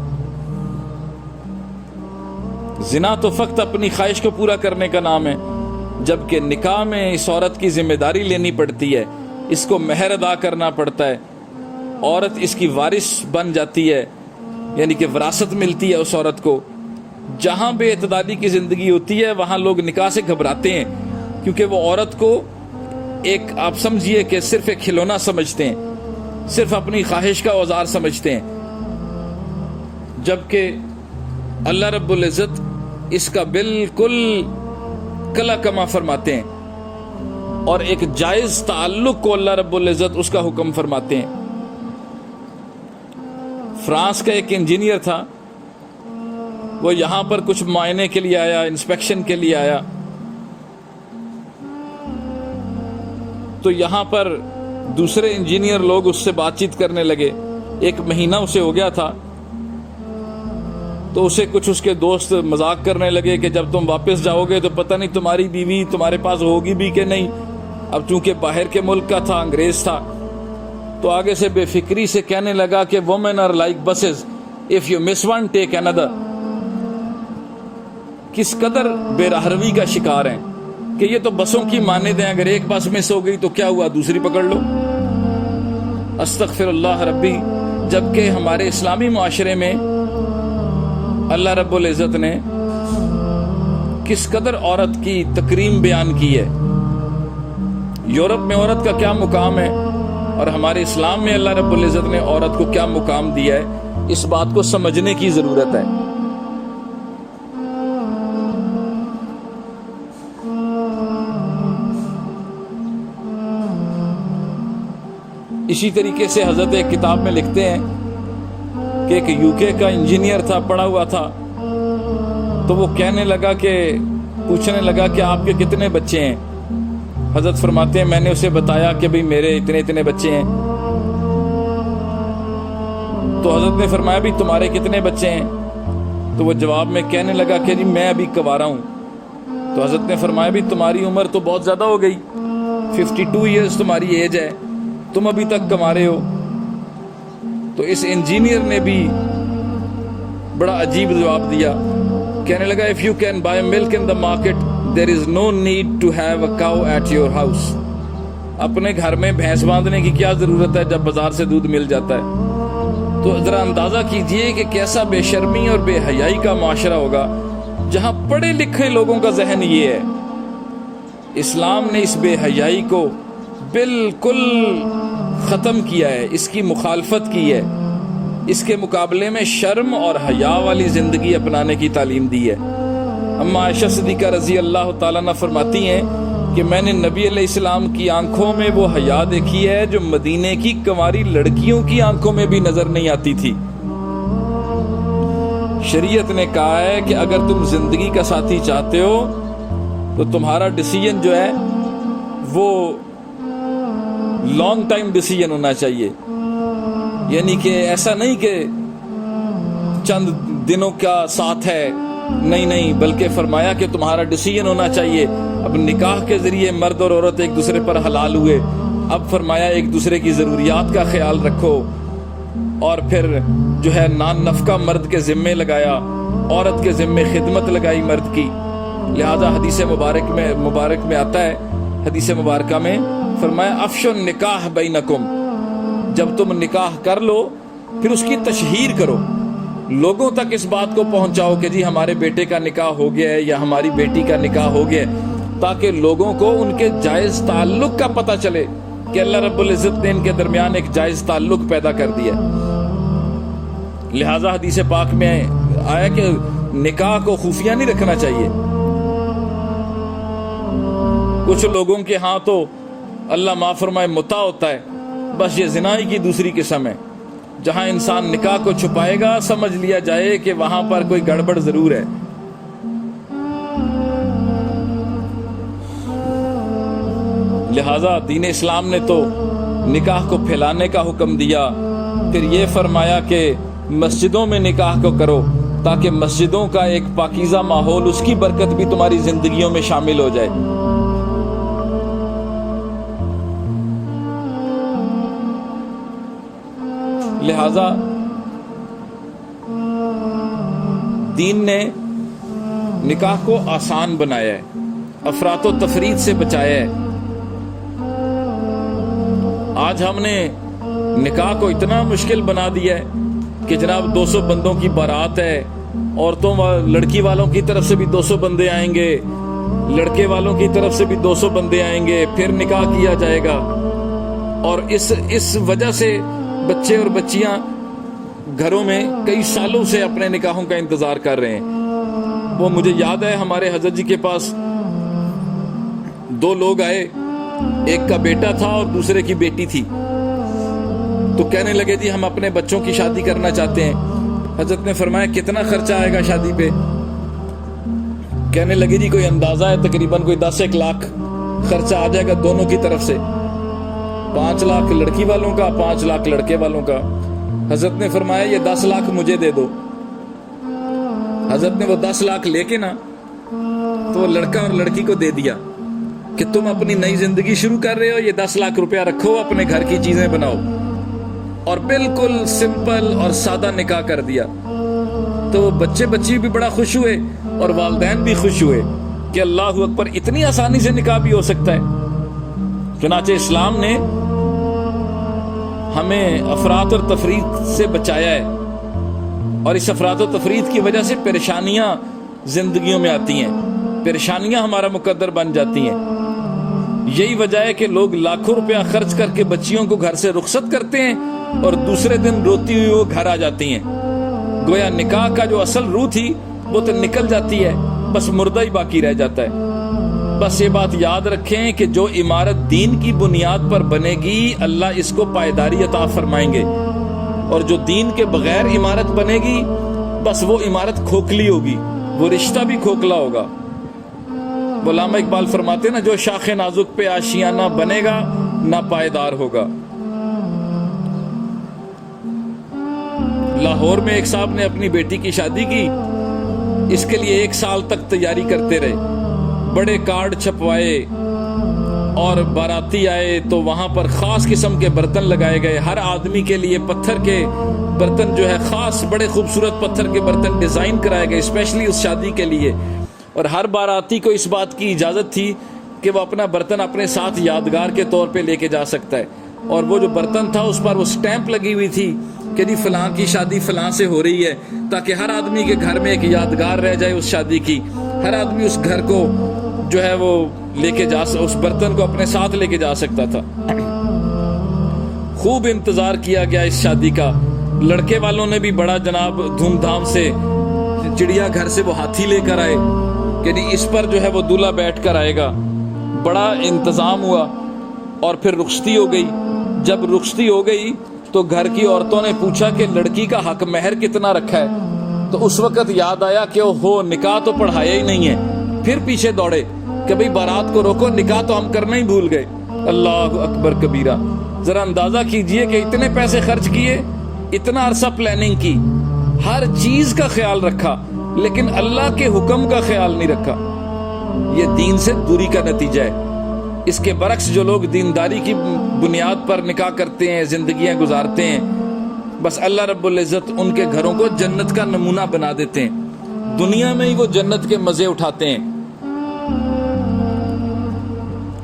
زنا تو فقط اپنی خواہش کو پورا کرنے کا نام ہے، جبکہ نکاح میں اس عورت کی ذمہ داری لینی پڑتی ہے، اس کو مہر ادا کرنا پڑتا ہے، عورت اس کی وارث بن جاتی ہے، یعنی کہ وراثت ملتی ہے اس عورت کو۔ جہاں بے اعتدالی کی زندگی ہوتی ہے وہاں لوگ نکاح سے گھبراتے ہیں، کیونکہ وہ عورت کو ایک آپ سمجھیے کہ صرف ایک کھلونا سمجھتے ہیں، صرف اپنی خواہش کا اوزار سمجھتے ہیں، جبکہ اللہ رب العزت اس کا بالکل کلا کما فرماتے ہیں، اور ایک جائز تعلق کو اللہ رب العزت اس کا حکم فرماتے ہیں۔ فرانس کا ایک انجینئر تھا، وہ یہاں پر کچھ معائنے کے لیے آیا، انسپیکشن کے لیے آیا، تو یہاں پر دوسرے انجینئر لوگ اس سے بات چیت کرنے لگے۔ 1 مہینہ اسے ہو گیا تھا، تو اسے کچھ اس کے دوست مذاق کرنے لگے کہ جب تم واپس جاؤ گے تو پتہ نہیں تمہاری بیوی تمہارے پاس ہوگی بھی کہ نہیں۔ اب چونکہ باہر کے ملک کا تھا، انگریز تھا، تو آگے سے بے فکری سے کہنے لگا کہ women are like buses, if you miss one take another۔ کس قدر بے راہروی کا شکار ہیں کہ یہ تو بسوں کی مانند ہیں، اگر ایک بس مس ہو گئی تو کیا ہوا، دوسری پکڑ لو۔ استغفر اللہ ربی۔ جبکہ ہمارے اسلامی معاشرے میں اللہ رب العزت نے کس قدر عورت کی تکریم بیان کی ہے۔ یورپ میں عورت کا کیا مقام ہے اور ہمارے اسلام میں اللہ رب العزت نے عورت کو کیا مقام دیا ہے، اس بات کو سمجھنے کی ضرورت ہے۔ اسی طریقے سے حضرت ایک کتاب میں لکھتے ہیں کہ ایک UK کا انجینئر تھا، پڑھا ہوا تھا، تو وہ کہنے لگا کہ پوچھنے لگا کہ آپ کے کتنے بچے ہیں؟ حضرت فرماتے ہیں میں نے اسے بتایا کہ بھئی میرے اتنے بچے ہیں۔ تو حضرت نے فرمایا بھی تمہارے کتنے بچے ہیں؟ تو وہ جواب میں کہنے لگا کہ جی میں ابھی کنوارا ہوں۔ تو حضرت نے فرمایا بھی تمہاری عمر تو بہت زیادہ ہو گئی، 52 ایئرز تمہاری ایج ہے، تم ابھی تک کنوارے ہو۔ تو اس انجینئر نے بھی بڑا عجیب جواب دیا، کہنے لگا if you can buy milk in the market there is no need to have a cow at your house۔ اپنے گھر میں بھینس باندھنے کی کیا ضرورت ہے جب بازار سے دودھ مل جاتا ہے؟ تو ذرا اندازہ کیجئے کہ کیسا بے شرمی اور بے حیائی کا معاشرہ ہوگا جہاں پڑھے لکھے لوگوں کا ذہن یہ ہے۔ اسلام نے اس بے حیائی کو بالکل ختم کیا ہے، اس کی مخالفت کی ہے، اس کے مقابلے میں شرم اور حیا والی زندگی اپنانے کی تعلیم دی ہے۔ اما عائشہ صدیقہ رضی اللہ تعالیٰ عنہ فرماتی ہیں کہ میں نے نبی علیہ السلام کی آنکھوں میں وہ حیا دیکھی ہے جو مدینے کی کنواری لڑکیوں کی آنکھوں میں بھی نظر نہیں آتی تھی۔ شریعت نے کہا ہے کہ اگر تم زندگی کا ساتھی چاہتے ہو تو تمہارا ڈیسیژن جو ہے وہ لانگ ٹائم ڈیسیژن ہونا چاہیے، یعنی کہ ایسا نہیں کہ چند دنوں کا ساتھ ہے، نہیں، بلکہ فرمایا کہ تمہارا ڈیسیژن ہونا چاہیے۔ اب نکاح کے ذریعے مرد اور عورت ایک دوسرے پر حلال ہوئے، اب فرمایا ایک دوسرے کی ضروریات کا خیال رکھو، اور پھر جو ہے نان نفقہ مرد کے ذمے لگایا، عورت کے ذمے خدمت لگائی مرد کی۔ لہذا حدیث مبارک میں آتا ہے، حدیث مبارکہ میں فرمایا افشوا النکاح بینکم، جب تم نکاح کر لو پھر اس کی تشہیر کرو، لوگوں تک اس بات کو پہنچاؤ کہ جی ہمارے بیٹے کا نکاح ہو گیا ہے یا ہماری بیٹی کا نکاح ہو گیا ہے، تاکہ لوگوں کو ان کے جائز تعلق کا پتہ چلے کہ اللہ رب العزت نے ان کے درمیان ایک جائز تعلق پیدا کر دیا۔ لہذا حدیث پاک میں آیا کہ نکاح کو خفیہ نہیں رکھنا چاہیے۔ کچھ لوگوں کے ہاں تو اللہ معاف فرمائے متع ہوتا ہے، بس یہ زنا ہی کی دوسری قسم ہے، جہاں انسان نکاح کو چھپائے گا سمجھ لیا جائے کہ وہاں پر کوئی گڑبڑ ضرور ہے۔ لہذا دین اسلام نے تو نکاح کو پھیلانے کا حکم دیا، پھر یہ فرمایا کہ مسجدوں میں نکاح کو کرو تاکہ مسجدوں کا ایک پاکیزہ ماحول، اس کی برکت بھی تمہاری زندگیوں میں شامل ہو جائے۔ لہذا دین نے نکاح کو آسان بنایا ہے، افراط و تفریط سے بچایا ہے۔ آج ہم نے نکاح کو اتنا مشکل بنا دیا ہے کہ جناب 200 بندوں کی بارات ہے، عورتوں لڑکی والوں کی طرف سے بھی 200 بندے آئیں گے، لڑکے والوں کی طرف سے بھی 200 بندے آئیں گے، پھر نکاح کیا جائے گا۔ اور اس وجہ سے بچے اور بچیاں گھروں میں کئی سالوں سے اپنے نکاحوں کا انتظار کر رہے ہیں۔ وہ مجھے یاد ہے ہمارے حضرت جی کے پاس 2 لوگ آئے، ایک کا بیٹا تھا اور دوسرے کی بیٹی تھی، تو کہنے لگے جی ہم اپنے بچوں کی شادی کرنا چاہتے ہیں۔ حضرت نے فرمایا کتنا خرچہ آئے گا شادی پہ؟ کہنے لگے جی کوئی اندازہ ہے تقریباً کوئی 10-1 لاکھ خرچہ آ جائے گا دونوں کی طرف سے، 5 لاکھ لڑکی والوں کا، 5 لاکھ لڑکے والوں کا۔ حضرت نے فرمایا یہ 10 لاکھ مجھے دے دو۔ حضرت نے وہ 10 لاکھ لے کے نا تو وہ لڑکا اور لڑکی کو دے دیا کہ تم اپنی نئی زندگی شروع کر رہے ہو، یہ 10 لاکھ روپیہ رکھو، اپنے گھر کی چیزیں بناؤ، اور بالکل سمپل اور سادہ نکاح کر دیا۔ تو وہ بچے بھی بڑا خوش ہوئے اور والدین بھی خوش ہوئے کہ اللہ اکبر، اتنی آسانی سے نکاح بھی ہو سکتا ہے۔ چنانچہ اسلام نے ہمیں افراط اور تفریط سے بچایا ہے، اور اس افراط و تفریط کی وجہ سے پریشانیاں زندگیوں میں آتی ہیں، پریشانیاں ہمارا مقدر بن جاتی ہیں۔ یہی وجہ ہے کہ لوگ لاکھوں روپیہ خرچ کر کے بچیوں کو گھر سے رخصت کرتے ہیں اور دوسرے دن روتی ہوئی وہ گھر آ جاتی ہیں، گویا نکاح کا جو اصل روح تھی وہ تو نکل جاتی ہے، بس مردہ ہی باقی رہ جاتا ہے۔ بس یہ بات یاد رکھیں کہ جو عمارت دین کی بنیاد پر بنے گی اللہ اس کو پائیداری عطا فرمائیں گے، اور جو دین کے بغیر عمارت بنے گی بس وہ عمارت کھوکھلی ہوگی، وہ رشتہ بھی کھوکھلا ہوگا۔ علامہ اقبال فرماتے نا جو شاخ نازک پہ آشیانہ بنے گا نہ پائیدار ہوگا۔ لاہور میں ایک صاحب نے اپنی بیٹی کی شادی کی، اس کے لیے 1 سال تک تیاری کرتے رہے، بڑے کارڈ چھپوائے، اور باراتی آئے تو وہاں پر خاص قسم کے برتن لگائے گئے، ہر آدمی کے لیے پتھر کے برتن جو ہے خاص بڑے خوبصورت پتھر کے برتن ڈیزائن کرائے گئے اسپیشلی اس شادی کے لیے، اور ہر باراتی کو اس بات کی اجازت تھی کہ وہ اپنا برتن اپنے ساتھ یادگار کے طور پہ لے کے جا سکتا ہے، اور وہ جو برتن تھا اس پر وہ سٹیمپ لگی ہوئی تھی کہ جی فلاں کی شادی فلاں سے ہو رہی ہے، تاکہ ہر آدمی کے گھر میں ایک یادگار رہ جائے اس شادی کی، ہر آدمی اس گھر کو جو ہے وہ لے کے اس برتن کو اپنے ساتھ لے کے جا سکتا تھا۔ خوب انتظار کیا گیا اس شادی کا، لڑکے والوں نے بھی بڑا جناب دھوم دھام سے چڑیا گھر سے وہ ہاتھی لے کر آئے کہ جی اس پر جو ہے وہ دولہا بیٹھ کر آئے گا، بڑا انتظام ہوا، اور پھر رخصتی ہو گئی۔ جب رخصتی ہو گئی تو گھر کی عورتوں نے پوچھا کہ لڑکی کا حق مہر کتنا رکھا ہے، تو اس وقت یاد آیا کہ ہو نکاح تو پڑھایا ہی نہیں ہے، پھر پیچھے دوڑے کہ بھئی بارات کو روکو، نکاح تو ہم کرنا ہی بھول گئے۔ اللہ اکبر کبیرہ، ذرا اندازہ کیجئے کہ اتنے پیسے خرچ کیے، اتنا عرصہ پلاننگ کی، ہر چیز کا خیال رکھا، لیکن اللہ کے حکم کا خیال نہیں رکھا۔ یہ دین سے دوری کا نتیجہ ہے۔ اس کے برعکس جو لوگ دینداری کی بنیاد پر نکاح کرتے ہیں، زندگیاں گزارتے ہیں، بس اللہ رب العزت ان کے گھروں کو جنت کا نمونہ بنا دیتے ہیں، دنیا میں ہی وہ جنت کے مزے اٹھاتے ہیں۔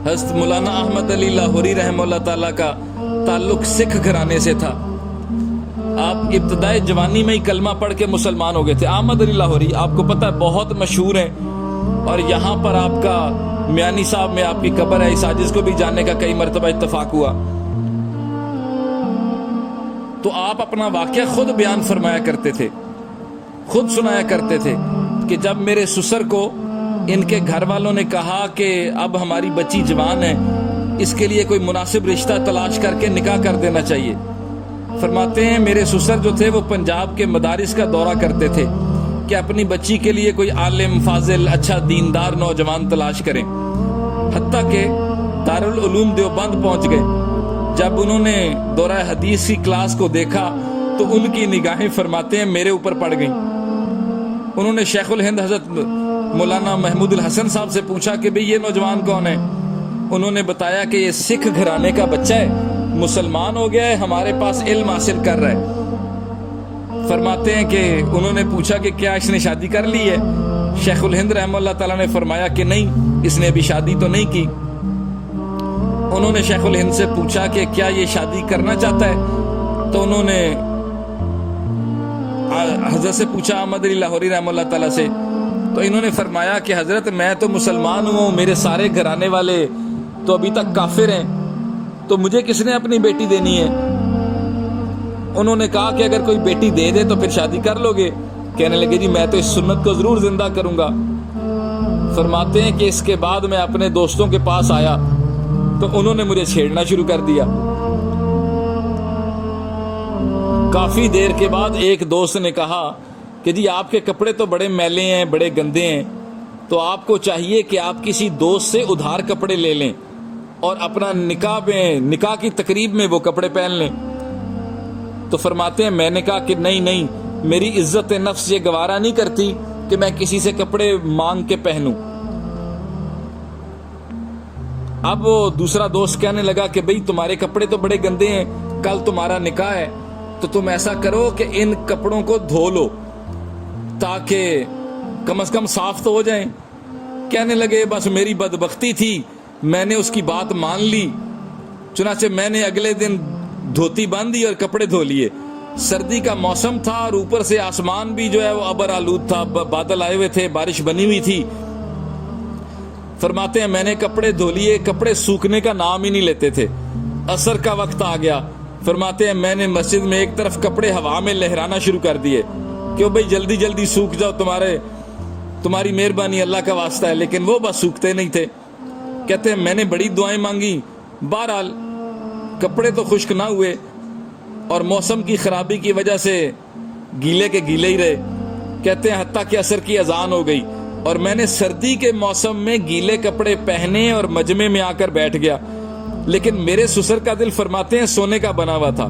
حضرت مولانا احمد علی لاہوری رحمہ اللہ تعالیٰ کا تعلق سکھ گھرانے سے تھا۔ آپ ابتدائی جوانی میں ہی کلمہ پڑھ کے مسلمان ہو گئے تھے۔ احمد علی لاہوری آپ کو پتہ ہے بہت مشہور ہیں، اور یہاں پر آپ کا میانی صاحب میں آپ کی قبر ہے، اس عاجز کو بھی جاننے کا کئی مرتبہ اتفاق ہوا۔ تو آپ اپنا واقعہ خود بیان فرمایا کرتے تھے، خود سنایا کرتے تھے کہ جب میرے سسر کو ان کے گھر والوں نے کہا کہ اب ہماری بچی جوان ہے، اس کے لیے کوئی مناسب رشتہ تلاش کر کے نکاح کر دینا چاہیے، فرماتے ہیں میرے سسر جو تھے وہ پنجاب کے مدارس کا دورہ کرتے تھے کہ اپنی بچی کے لیے کوئی عالم فاضل اچھا دیندار نوجوان تلاش کریں، حتیٰ کہ دارالعلوم دیوبند پہنچ گئے۔ جب انہوں نے دورہ حدیث کی کلاس کو دیکھا تو ان کی نگاہیں فرماتے ہیں میرے اوپر پڑ گئیں۔ انہوں نے شیخ الہند حضرت مولانا محمود الحسن صاحب سے پوچھا کہ بھئی یہ نوجوان کون ہے؟ انہوں نے بتایا کہ یہ سکھ گھرانے کا بچہ ہے، مسلمان ہو گیا ہے، ہمارے پاس علم حاصل کر رہا ہے۔ فرماتے ہیں کہ انہوں نے پوچھا کہ کیا اس نے شادی کر لی ہے؟ شیخ الہند رحمہ اللہ تعالیٰ نے فرمایا کہ نہیں، اس نے ابھی شادی تو نہیں کی۔ انہوں نے شیخ الہند سے پوچھا کہ کیا یہ شادی کرنا چاہتا ہے؟ تو انہوں نے حضرت سے پوچھا، احمد علی لاہوری رحمہ اللہ تعالیٰ سے، تو انہوں نے فرمایا کہ حضرت میں تو مسلمان ہوں، میرے سارے گھرانے والے تو ابھی تک کافر ہیں، تو مجھے کس نے اپنی بیٹی دینی ہے؟ انہوں نے کہا کہ اگر کوئی بیٹی دے دے تو پھر شادی کر لو گے؟ کہنے لگے جی میں تو اس سنت کو ضرور زندہ کروں گا۔ فرماتے ہیں کہ اس کے بعد میں اپنے دوستوں کے پاس آیا تو انہوں نے مجھے چھیڑنا شروع کر دیا۔ کافی دیر کے بعد ایک دوست نے کہا کہ جی آپ کے کپڑے تو بڑے میلے ہیں، بڑے گندے ہیں، تو آپ کو چاہیے کہ آپ کسی دوست سے ادھار کپڑے لے لیں اور اپنا نکاح کی تقریب میں وہ کپڑے پہن لیں۔ تو فرماتے ہیں میں نے کہا کہ نہیں، میری عزت نفس یہ گوارا نہیں کرتی کہ میں کسی سے کپڑے مانگ کے پہنوں۔ اب وہ دوسرا دوست کہنے لگا کہ بھئی تمہارے کپڑے تو بڑے گندے ہیں، کل تمہارا نکاح ہے، تو تم ایسا کرو کہ ان کپڑوں کو دھو لو تاکہ کم از کم صاف تو ہو جائیں۔ کہنے لگے بس میری بدبختی تھی، میں نے اس کی بات مان لی، چنانچہ میں نے اگلے دن دھوتی باندھی اور کپڑے دھو لیے۔ سردی کا موسم تھا اور اوپر سے آسمان بھی جو ہے وہ ابر آلود تھا، بادل آئے ہوئے تھے، بارش بنی ہوئی تھی۔ فرماتے ہیں میں نے کپڑے دھو لیے، کپڑے سوکھنے کا نام ہی نہیں لیتے تھے۔ عصر کا وقت آ گیا، فرماتے ہیں میں نے مسجد میں ایک طرف کپڑے ہوا میں لہرانا شروع کر دیے کہ بھئی جلدی جلدی سوکھ جاؤ، تمہاری مہربانی، اللہ کا واسطہ ہے، لیکن وہ بس سوکھتے نہیں تھے۔ کہتے ہیں میں نے بڑی دعائیں مانگی، بہرحال کپڑے تو خشک نہ ہوئے اور موسم کی خرابی کی وجہ سے گیلے کے گیلے ہی رہے۔ کہتے ہیں حتیٰ کہ عصر کی اذان ہو گئی اور میں نے سردی کے موسم میں گیلے کپڑے پہنے اور مجمع میں آ کر بیٹھ گیا، لیکن میرے سسر کا دل فرماتے ہیں سونے کا بنا ہوا تھا،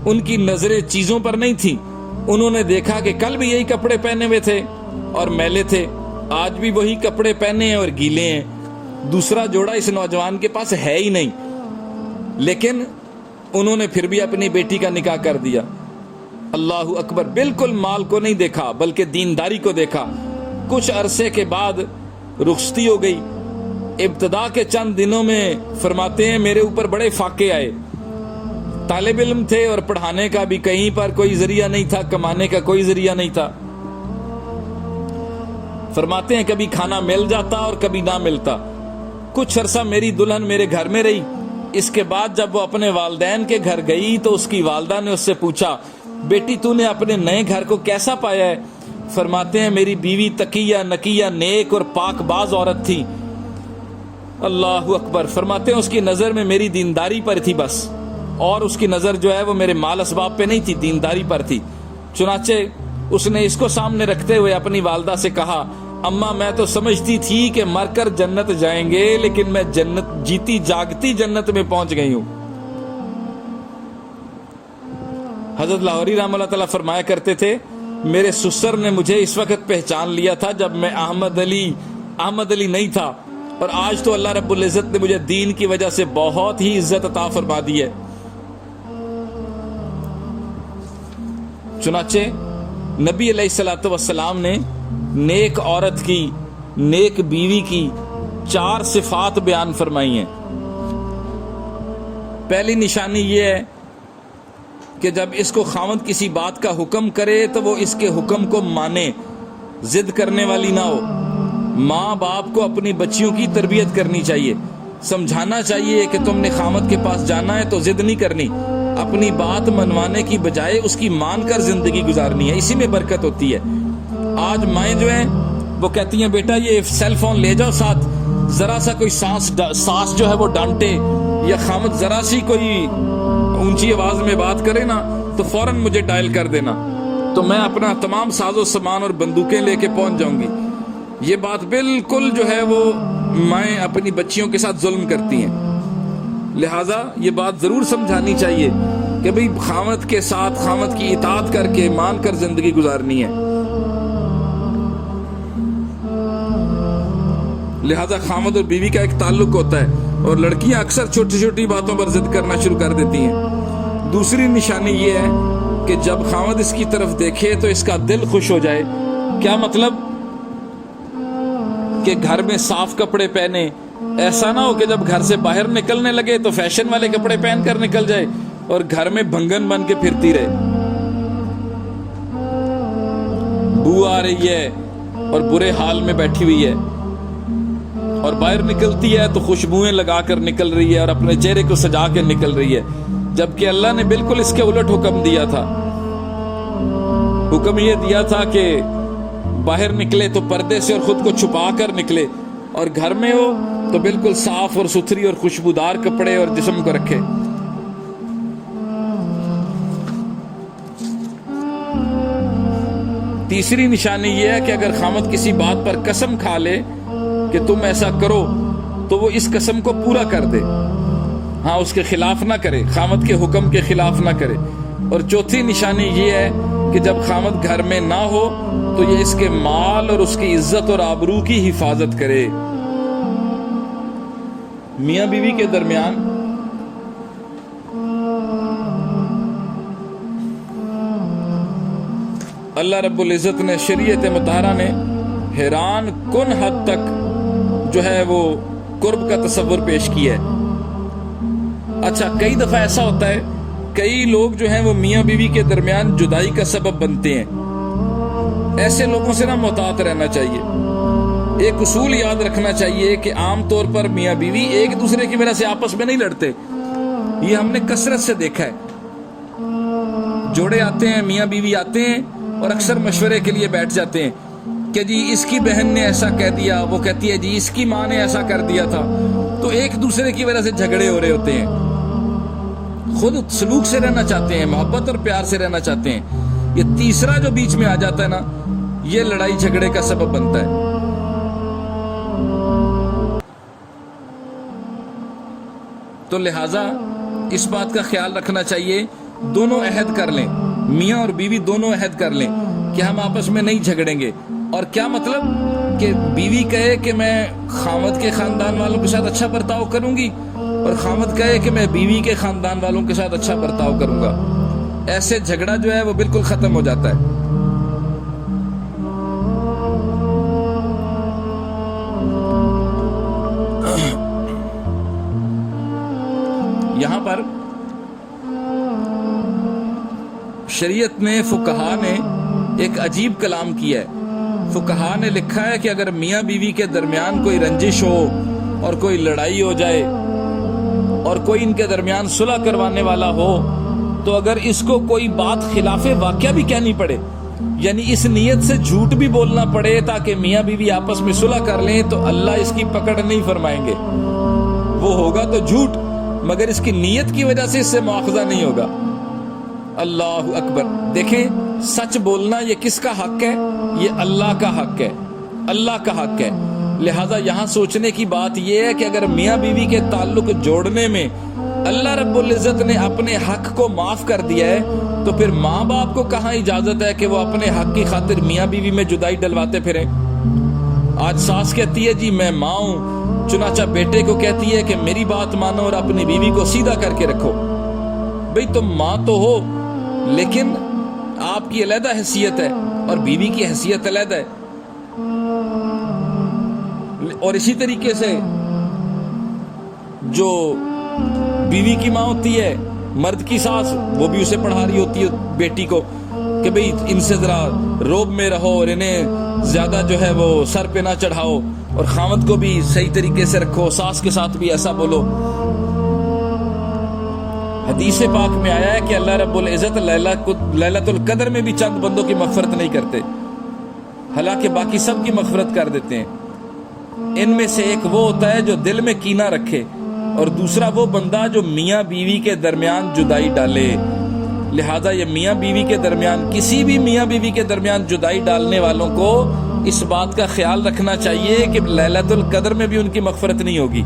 ان کی نظریں چیزوں پر نہیں تھی۔ انہوں نے دیکھا کہ کل بھی یہی کپڑے پہنے ہوئے تھے اور میلے تھے، آج بھی وہی کپڑے پہنے ہیں اور گیلے ہیں، دوسرا جوڑا اس نوجوان کے پاس ہے ہی نہیں۔ لیکن انہوں نے پھر بھی اپنی بیٹی کا نکاح کر دیا۔ اللہ اکبر، بالکل مال کو نہیں دیکھا بلکہ دینداری کو دیکھا۔ کچھ عرصے کے بعد رخصتی ہو گئی، ابتدا کے چند دنوں میں فرماتے ہیں میرے اوپر بڑے فاقے آئے، طالب علم تھے اور پڑھانے کا بھی کہیں پر کوئی ذریعہ نہیں تھا، کمانے کا کوئی ذریعہ نہیں تھا۔ فرماتے ہیں کبھی کھانا مل جاتا اور کبھی نہ ملتا۔ کچھ عرصہ میری دلہن میرے گھر میں رہی، اس کے بعد جب وہ اپنے والدین کے گھر گئی تو اس کی والدہ نے اس سے پوچھا بیٹی تو نے اپنے نئے گھر کو کیسا پایا ہے؟ فرماتے ہیں میری بیوی تقیہ نقیہ نیک اور پاک باز عورت تھی۔ اللہ اکبر۔ فرماتے ہیں اس کی نظر میں میری دینداری پر تھی بس، اور اس کی نظر جو ہے وہ میرے مال اسباب پہ نہیں تھی، دینداری پر تھی۔ چنانچہ اس نے اس کو سامنے رکھتے ہوئے اپنی والدہ سے کہا اماں میں تو سمجھتی تھی کہ مر کر جنت جائیں گے، لیکن میں جنت جیتی جاگتی جنت میں پہنچ گئی ہوں۔ حضرت لاہوری رحمہ اللہ تعالیٰ فرمایا کرتے تھے میرے سسر نے مجھے اس وقت پہچان لیا تھا جب میں احمد علی نہیں تھا، اور آج تو اللہ رب العزت نے مجھے دین کی وجہ سے بہت ہی عزت عطا فرما دی ہے۔ چنانچہ نبی علیہ الصلوۃ والسلام نے نیک عورت کی، نیک بیوی کی 4 صفات بیان فرمائی ہیں۔ پہلی نشانی یہ ہے کہ جب اس کو خاوند کسی بات کا حکم کرے تو وہ اس کے حکم کو مانے، ضد کرنے والی نہ ہو۔ ماں باپ کو اپنی بچیوں کی تربیت کرنی چاہیے، سمجھانا چاہیے کہ تم نے خاوند کے پاس جانا ہے تو ضد نہیں کرنی، اپنی بات منوانے کی بجائے اس کی مان کر زندگی گزارنی ہے، اسی میں برکت ہوتی ہے۔ آج مائیں جو ہیں وہ کہتی ہیں بیٹا یہ سیل فون لے جاؤ ساتھ، ذرا سا کوئی ساس جو ہے وہ ڈانٹے یا خامد ذرا سی کوئی اونچی آواز میں بات کرے نا تو فوراً مجھے ڈائل کر دینا، تو میں اپنا تمام ساز و سامان اور بندوقیں لے کے پہنچ جاؤں گی۔ یہ بات بالکل جو ہے وہ مائیں اپنی بچیوں کے ساتھ ظلم کرتی ہیں، لہٰذا یہ بات ضرور سمجھانی چاہیے کہ بھئی خامد کے ساتھ خامد کی اطاعت کر کے مان کر زندگی گزارنی ہے۔ لہذا خامد اور بیوی کا ایک تعلق ہوتا ہے، اور لڑکیاں اکثر چھوٹی چھوٹی باتوں پر ضد کرنا شروع کر دیتی ہیں۔ دوسری نشانی یہ ہے کہ جب خامد اس کی طرف دیکھے تو اس کا دل خوش ہو جائے۔ کیا مطلب؟ کہ گھر میں صاف کپڑے پہنے، ایسا نہ ہو کہ جب گھر سے باہر نکلنے لگے تو فیشن والے کپڑے پہن کر نکل جائے اور گھر میں بھنگن بن کے پھرتی رہے، بو آ رہی ہے اور برے حال میں بیٹھی ہوئی ہے، اور باہر نکلتی ہے تو خوشبوئیں لگا کر نکل رہی ہے اور اپنے چہرے کو سجا کے نکل رہی ہے، جبکہ اللہ نے بالکل اس کے الٹ حکم دیا تھا۔ حکم یہ دیا تھا کہ باہر نکلے تو پردے سے اور خود کو چھپا کر نکلے، اور گھر میں ہو تو بالکل صاف اور ستھری اور خوشبودار کپڑے اور جسم کو رکھے۔ تیسری نشانی یہ ہے کہ اگر خامد کسی بات پر قسم کھا لے کہ تم ایسا کرو تو وہ اس قسم کو پورا کر دے، ہاں اس کے خلاف نہ کرے، خامد کے حکم کے خلاف نہ کرے۔ اور چوتھی نشانی یہ ہے کہ جب خامد گھر میں نہ ہو تو یہ اس کے مال اور اس کی عزت اور آبرو کی حفاظت کرے۔ میاں بیوی کے درمیان اللہ رب العزت نے شریعت مطہرہ نے حیران کن حد تک جو ہے وہ قرب کا تصور پیش کیا ہے۔ اچھا، کئی دفعہ ایسا ہوتا ہے کئی لوگ جو ہیں وہ میاں بیوی کے درمیان جدائی کا سبب بنتے ہیں، ایسے لوگوں سے نہ محتاط رہنا چاہیے۔ ایک اصول یاد رکھنا چاہیے کہ عام طور پر میاں بیوی ایک دوسرے کی وجہ سے آپس میں نہیں لڑتے، یہ ہم نے کثرت سے دیکھا ہے۔ جوڑے آتے ہیں، میاں بیوی آتے ہیں اور اکثر مشورے کے لیے بیٹھ جاتے ہیں کہ جی اس کی بہن نے ایسا کہہ دیا، وہ کہتی ہے جی اس کی ماں نے ایسا کر دیا تھا، تو ایک دوسرے کی وجہ سے جھگڑے ہو رہے ہوتے ہیں۔ خود سلوک سے رہنا چاہتے ہیں، محبت اور پیار سے رہنا چاہتے ہیں، یہ تیسرا جو بیچ میں آ جاتا ہے نا، یہ لڑائی جھگڑے کا سبب بنتا ہے۔ تو لہٰذا اس بات کا خیال رکھنا چاہیے، دونوں عہد کر لیں، میاں اور بیوی دونوں عہد کر لیں کہ ہم آپس میں نہیں جھگڑیں گے۔ اور کیا مطلب؟ کہ بیوی کہے کہ میں خامد کے خاندان والوں کے ساتھ اچھا برتاؤ کروں گی، اور خامد کہے کہ میں بیوی کے خاندان والوں کے ساتھ اچھا برتاؤ کروں گا، ایسے جھگڑا جو ہے وہ بالکل ختم ہو جاتا ہے۔ یہاں پر شریعت نے، فقہا نے ایک عجیب کلام کیا ہے۔ فقہا نے لکھا ہے کہ اگر میاں بیوی کے درمیان کوئی رنجش ہو اور کوئی لڑائی ہو جائے اور کوئی ان کے درمیان صلح کروانے والا ہو، تو اگر اس کو کوئی بات خلاف واقعہ بھی کہنی پڑے، یعنی اس نیت سے جھوٹ بھی بولنا پڑے تاکہ میاں بیوی آپس میں صلح کر لیں، تو اللہ اس کی پکڑ نہیں فرمائیں گے۔ وہ ہوگا تو جھوٹ، مگر اس کی نیت کی وجہ سے اس سے مواخذہ نہیں ہوگا۔ اللہ اکبر۔ دیکھیں، سچ بولنا یہ کس کا حق ہے؟ یہ اللہ کا حق ہے، اللہ کا حق ہے۔ لہذا یہاں سوچنے کی بات یہ ہے کہ اگر میاں بیوی کے تعلق جوڑنے میں اللہ رب العزت نے اپنے حق کو معاف کر دیا ہے، تو پھر ماں باپ کو کہاں اجازت ہے کہ وہ اپنے حق کی خاطر میاں بیوی میں جدائی ڈلواتے پھریں؟ آج ساس کہتی ہے جی میں ماں ہوں، چنانچہ بیٹے کو کہتی ہے کہ میری بات مانو اور اپنی بیوی کو سیدھا کر کے رکھو۔ بھئی تم ماں تو ہو، لیکن آپ کی علیحدہ حیثیت ہے اور بیوی کی حیثیت علیحدہ ہے۔ اور اسی طریقے سے جو بیوی کی ماں ہوتی ہے، مرد کی ساس، وہ بھی اسے پڑھا رہی ہوتی ہے بیٹی کو کہ بھئی ان سے ذرا روب میں رہو اور انہیں زیادہ جو ہے وہ سر پہ نہ چڑھاؤ، اور خاوند کو بھی صحیح طریقے سے رکھو، ساس کے ساتھ بھی ایسا بولو۔ حدیث پاک میں آیا ہے کہ اللہ رب العزت لیلۃ القدر میں بھی چند بندوں کی مغفرت نہیں کرتے، حالانکہ باقی سب کی مغفرت کر دیتے ہیں۔ ان میں سے ایک وہ ہوتا ہے جو دل میں کینہ رکھے، اور دوسرا وہ بندہ جو میاں بیوی کے درمیان جدائی ڈالے۔ لہذا یہ میاں بیوی کے درمیان، کسی بھی میاں بیوی کے درمیان جدائی ڈالنے والوں کو اس بات کا خیال رکھنا چاہیے کہ لیلۃ القدر میں بھی ان کی مغفرت نہیں ہوگی۔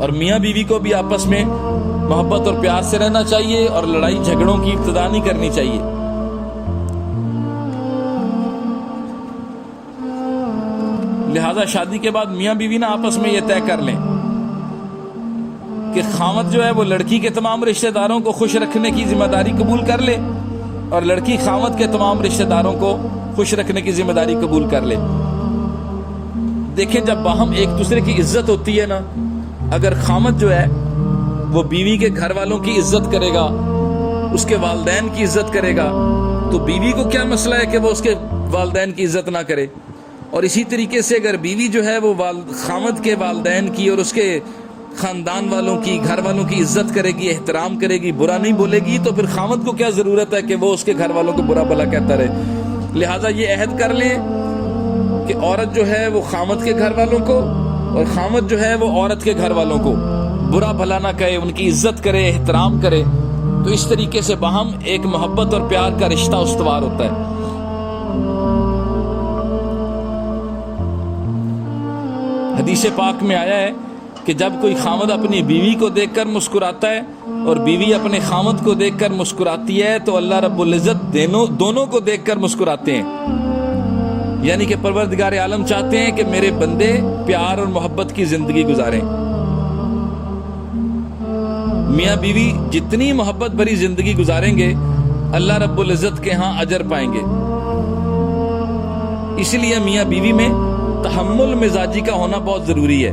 اور میاں بیوی کو بھی آپس میں محبت اور پیار سے رہنا چاہیے، اور لڑائی جھگڑوں کی ابتدا نہیں کرنی چاہیے۔ لہذا شادی کے بعد میاں بیوی نا آپس میں یہ طے کر لیں کہ خاوند جو ہے وہ لڑکی کے تمام رشتہ داروں کو خوش رکھنے کی ذمہ داری قبول کر لے، اور لڑکی خاوند کے تمام رشتہ داروں کو خوش رکھنے کی ذمہ داری قبول کر لے۔ دیکھیں، جب باہم ایک دوسرے کی عزت ہوتی ہے نا، اگر خاوند جو ہے وہ بیوی کے گھر والوں کی عزت کرے گا، اس کے والدین کی عزت کرے گا، تو بیوی کو کیا مسئلہ ہے کہ وہ اس کے والدین کی عزت نہ کرے؟ اور اسی طریقے سے اگر بیوی جو ہے وہ خاوند کے والدین کی اور اس کے خاندان والوں کی، گھر والوں کی عزت کرے گی، احترام کرے گی، برا نہیں بولے گی، تو پھر خاوند کو کیا ضرورت ہے کہ وہ اس کے گھر والوں کو برا بھلا کہتا رہے؟ لہٰذا یہ عہد کر لیں کہ عورت جو ہے وہ خاوند کے گھر والوں کو، اور خاوند جو ہے وہ عورت کے گھر والوں کو برا بھلا نہ کہے، ان کی عزت کرے، احترام کرے۔ تو اس طریقے سے باہم ایک محبت اور پیار کا رشتہ استوار ہوتا ہے۔ حدیث پاک میں آیا ہے کہ جب کوئی خاوند اپنی بیوی کو دیکھ کر مسکراتا ہے اور بیوی اپنے خاوند کو دیکھ کر مسکراتی ہے، تو اللہ رب العزت دونوں کو دیکھ کر مسکراتے ہیں۔ یعنی کہ پروردگار عالم چاہتے ہیں کہ میرے بندے پیار اور محبت کی زندگی گزاریں۔ میاں بیوی جتنی محبت بھری زندگی گزاریں گے، اللہ رب العزت کے ہاں اجر پائیں گے۔ اس لیے میاں بیوی میں تحمل مزاجی کا ہونا بہت ضروری ہے۔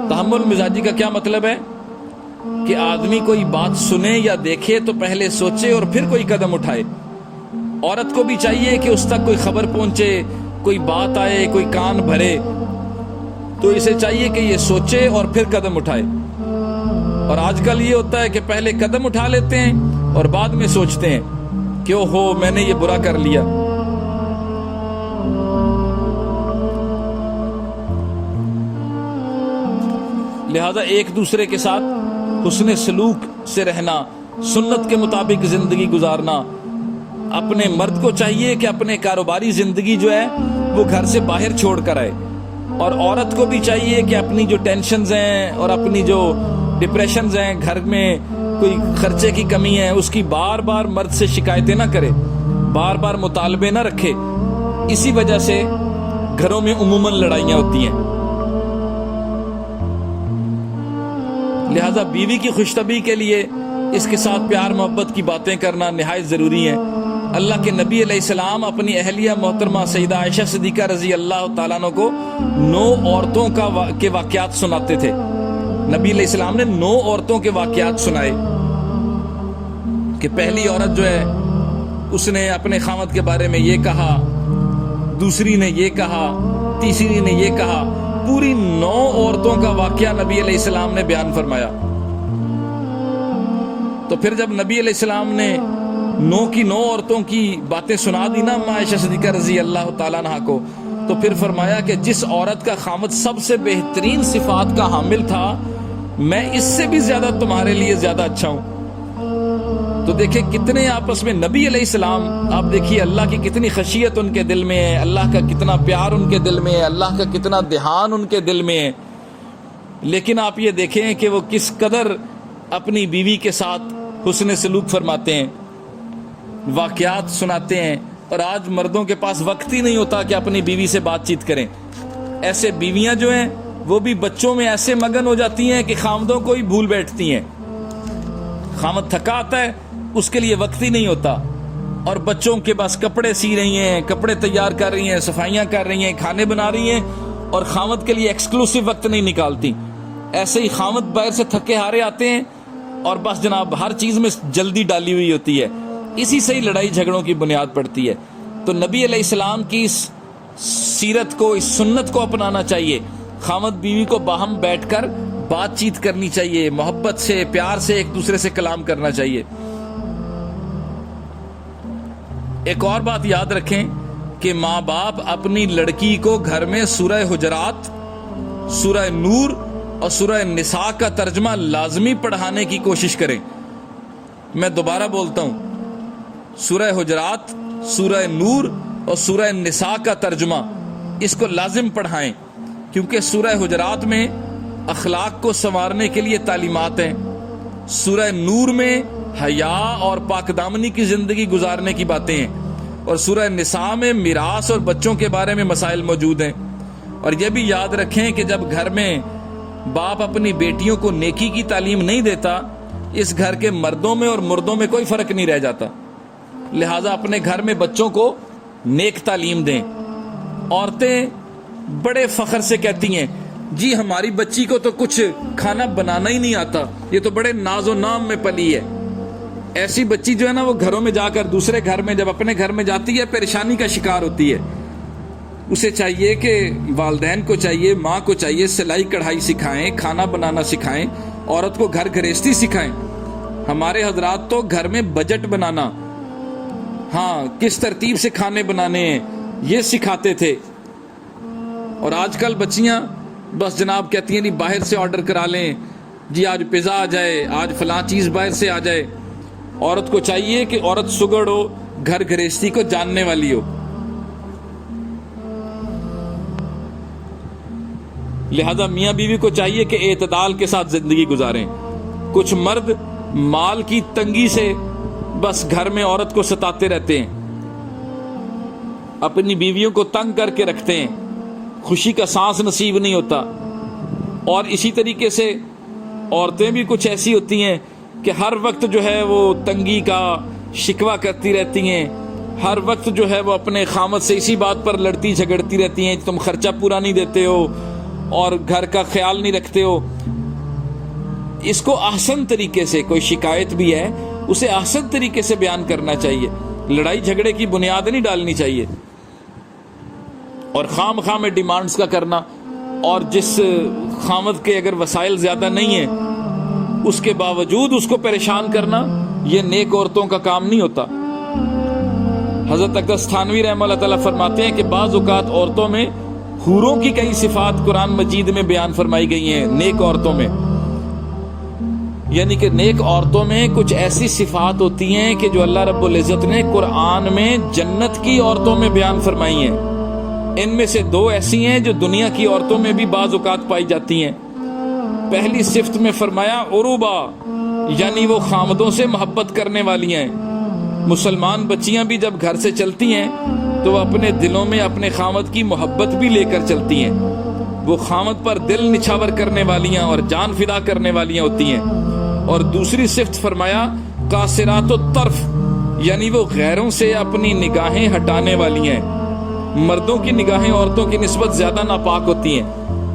تحمل مزاجی کا کیا مطلب ہے؟ کہ آدمی کوئی بات سنے یا دیکھے تو پہلے سوچے اور پھر کوئی قدم اٹھائے۔ عورت کو بھی چاہیے کہ اس تک کوئی خبر پہنچے، کوئی بات آئے، کوئی کان بھرے، تو اسے چاہیے کہ یہ سوچے اور پھر قدم اٹھائے۔ اور آج کل یہ ہوتا ہے کہ پہلے قدم اٹھا لیتے ہیں اور بعد میں سوچتے ہیں کہ اوہو میں نے یہ برا کر لیا۔ لہذا ایک دوسرے کے ساتھ حسن سلوک سے رہنا، سنت کے مطابق زندگی گزارنا۔ اپنے مرد کو چاہیے کہ اپنے کاروباری زندگی جو ہے وہ گھر سے باہر چھوڑ کر آئے، اور عورت کو بھی چاہیے کہ اپنی جو ٹینشنز ہیں اور اپنی جو ڈپریشنز ہیں، گھر میں کوئی خرچے کی کمی ہے، اس کی بار بار مرد سے شکایتیں نہ کرے، بار بار مطالبے نہ رکھے۔ اسی وجہ سے گھروں میں عموماً لڑائیاں ہوتی ہیں۔ لہذا بیوی کی خوشطبی کے لیے اس کے ساتھ پیار محبت کی باتیں کرنا نہایت ضروری ہے۔ اللہ کے نبی علیہ السلام اپنی اہلیہ محترمہ سیدہ عائشہ صدیقہ رضی اللہ تعالیٰ عنہ کو 9 عورتوں کے واقعات سناتے تھے. نبی علیہ السلام نے 9 عورتوں کے واقعات سنائے کہ پہلی عورت جو ہے اس نے اپنے خاوند کے بارے میں یہ کہا، دوسری نے یہ کہا، تیسری نے یہ کہا. پوری 9 عورتوں کا واقعہ نبی علیہ السلام نے بیان فرمایا. تو پھر جب نبی علیہ السلام نے 9 کی 9 عورتوں کی باتیں سنا دی نا عائشہ صدیقہ رضی اللہ تعالیٰ عنہ کو، تو پھر فرمایا کہ جس عورت کا خاوند سب سے بہترین صفات کا حامل تھا، میں اس سے بھی زیادہ تمہارے لیے زیادہ اچھا ہوں. تو دیکھیں کتنے آپس میں نبی علیہ السلام، آپ دیکھیے اللہ کی کتنی خشیت ان کے دل میں ہے، اللہ کا کتنا پیار ان کے دل میں ہے، اللہ کا کتنا دھیان ان کے دل میں ہے. لیکن آپ یہ دیکھیں کہ وہ کس قدر اپنی بیوی کے ساتھ حسن سلوک فرماتے ہیں، واقعات سناتے ہیں. اور آج مردوں کے پاس وقت ہی نہیں ہوتا کہ اپنی بیوی سے بات چیت کریں. ایسے بیویاں جو ہیں وہ بھی بچوں میں ایسے مگن ہو جاتی ہیں کہ خامدوں کو ہی بھول بیٹھتی ہیں. خامد تھکا آتا ہے، اس کے لیے وقت ہی نہیں ہوتا، اور بچوں کے پاس کپڑے سی رہی ہیں، کپڑے تیار کر رہی ہیں، صفائیاں کر رہی ہیں، کھانے بنا رہی ہیں، اور خامد کے لیے ایکسکلوسیو وقت نہیں نکالتی. ایسے ہی خامد باہر سے تھکے ہارے آتے ہیں اور بس جناب ہر چیز میں جلدی ڈالی ہوئی ہوتی ہے. اسی سے ہی لڑائی جھگڑوں کی بنیاد پڑتی ہے. تو نبی علیہ السلام کی اس سیرت کو، اس سنت کو اپنانا چاہیے. خامد بیوی کو باہم بیٹھ کر بات چیت کرنی چاہیے، محبت سے، پیار سے ایک دوسرے سے کلام کرنا چاہیے. ایک اور بات یاد رکھیں کہ ماں باپ اپنی لڑکی کو گھر میں سورہ حجرات، سورہ نور اور سورہ نساء کا ترجمہ لازمی پڑھانے کی کوشش کریں. میں دوبارہ بولتا ہوں، سورہ حجرات، سورہ نور اور سورہ نساء کا ترجمہ اس کو لازم پڑھائیں، کیونکہ سورہ حجرات میں اخلاق کو سنوارنے کے لیے تعلیمات ہیں، سورہ نور میں حیا اور پاک دامنی کی زندگی گزارنے کی باتیں ہیں، اور سورہ نساء میں میراث اور بچوں کے بارے میں مسائل موجود ہیں. اور یہ بھی یاد رکھیں کہ جب گھر میں باپ اپنی بیٹیوں کو نیکی کی تعلیم نہیں دیتا، اس گھر کے مردوں میں اور مردوں میں کوئی فرق نہیں رہ جاتا. لہٰذا اپنے گھر میں بچوں کو نیک تعلیم دیں. عورتیں بڑے فخر سے کہتی ہیں جی ہماری بچی کو تو کچھ کھانا بنانا ہی نہیں آتا، یہ تو بڑے ناز و نام میں پلی ہے. ایسی بچی جو ہے نا وہ گھروں میں جا کر دوسرے گھر میں جب اپنے گھر میں جاتی ہے پریشانی کا شکار ہوتی ہے. اسے چاہیے کہ والدین کو چاہیے، ماں کو چاہیے سلائی کڑھائی سکھائیں، کھانا بنانا سکھائیں، عورت کو گھر گھریستی سکھائیں. ہمارے حضرات تو گھر میں بجٹ بنانا، ہاں کس ترتیب سے کھانے بنانے ہیں یہ سکھاتے تھے. اور آج کل بچیاں بس جناب کہتی ہیں نہیں باہر سے آرڈر کرا لیں، جی آج پیزا آ جائے، آج فلاں چیز باہر سے آ جائے. عورت کو چاہیے کہ عورت سگڑ ہو، گھر گھریستی کو جاننے والی ہو. لہذا میاں بیوی کو چاہیے کہ اعتدال کے ساتھ زندگی گزاریں. کچھ مرد مال کی تنگی سے بس گھر میں عورت کو ستاتے رہتے ہیں، اپنی بیویوں کو تنگ کر کے رکھتے ہیں، خوشی کا سانس نصیب نہیں ہوتا. اور اسی طریقے سے عورتیں بھی کچھ ایسی ہوتی ہیں کہ ہر وقت جو ہے وہ تنگی کا شکوہ کرتی رہتی ہیں، ہر وقت جو ہے وہ اپنے خامد سے اسی بات پر لڑتی جھگڑتی رہتی ہیں، تم خرچہ پورا نہیں دیتے ہو اور گھر کا خیال نہیں رکھتے ہو. اس کو احسن طریقے سے، کوئی شکایت بھی ہے اسے احسن طریقے سے بیان کرنا چاہیے، لڑائی جھگڑے کی بنیاد نہیں ڈالنی چاہیے. اور خام خام میں ڈیمانڈز کا کرنا، اور جس خامد کے اگر وسائل زیادہ نہیں ہیں اس کے باوجود اس کو پریشان کرنا، یہ نیک عورتوں کا کام نہیں ہوتا. حضرت اقدس تھانوی رحمہ اللہ تعالیٰ فرماتے ہیں کہ بعض اوقات عورتوں میں حوروں کی کئی صفات قرآن مجید میں بیان فرمائی گئی ہیں نیک عورتوں میں. یعنی کہ نیک عورتوں میں کچھ ایسی صفات ہوتی ہیں کہ جو اللہ رب العزت نے قرآن میں جنت کی عورتوں میں بیان فرمائی ہیں. ان میں سے 2 ایسی ہیں جو دنیا کی عورتوں میں بھی بعض اوقات پائی جاتی ہیں. پہلی صفت میں فرمایا عروبہ، یعنی وہ خامدوں سے محبت کرنے والی ہیں. مسلمان بچیاں بھی جب گھر سے چلتی ہیں تو وہ اپنے دلوں میں اپنے خامد کی محبت بھی لے کر چلتی ہیں. وہ خامد پر دل نچھاور کرنے والیاں اور جان فدا کرنے والیاں ہوتی ہیں. اور دوسری صفت فرمایا قاصرات الطرف، یعنی وہ غیروں سے اپنی نگاہیں ہٹانے والی ہیں. مردوں کی نگاہیں عورتوں کی نسبت زیادہ ناپاک ہوتی ہیں.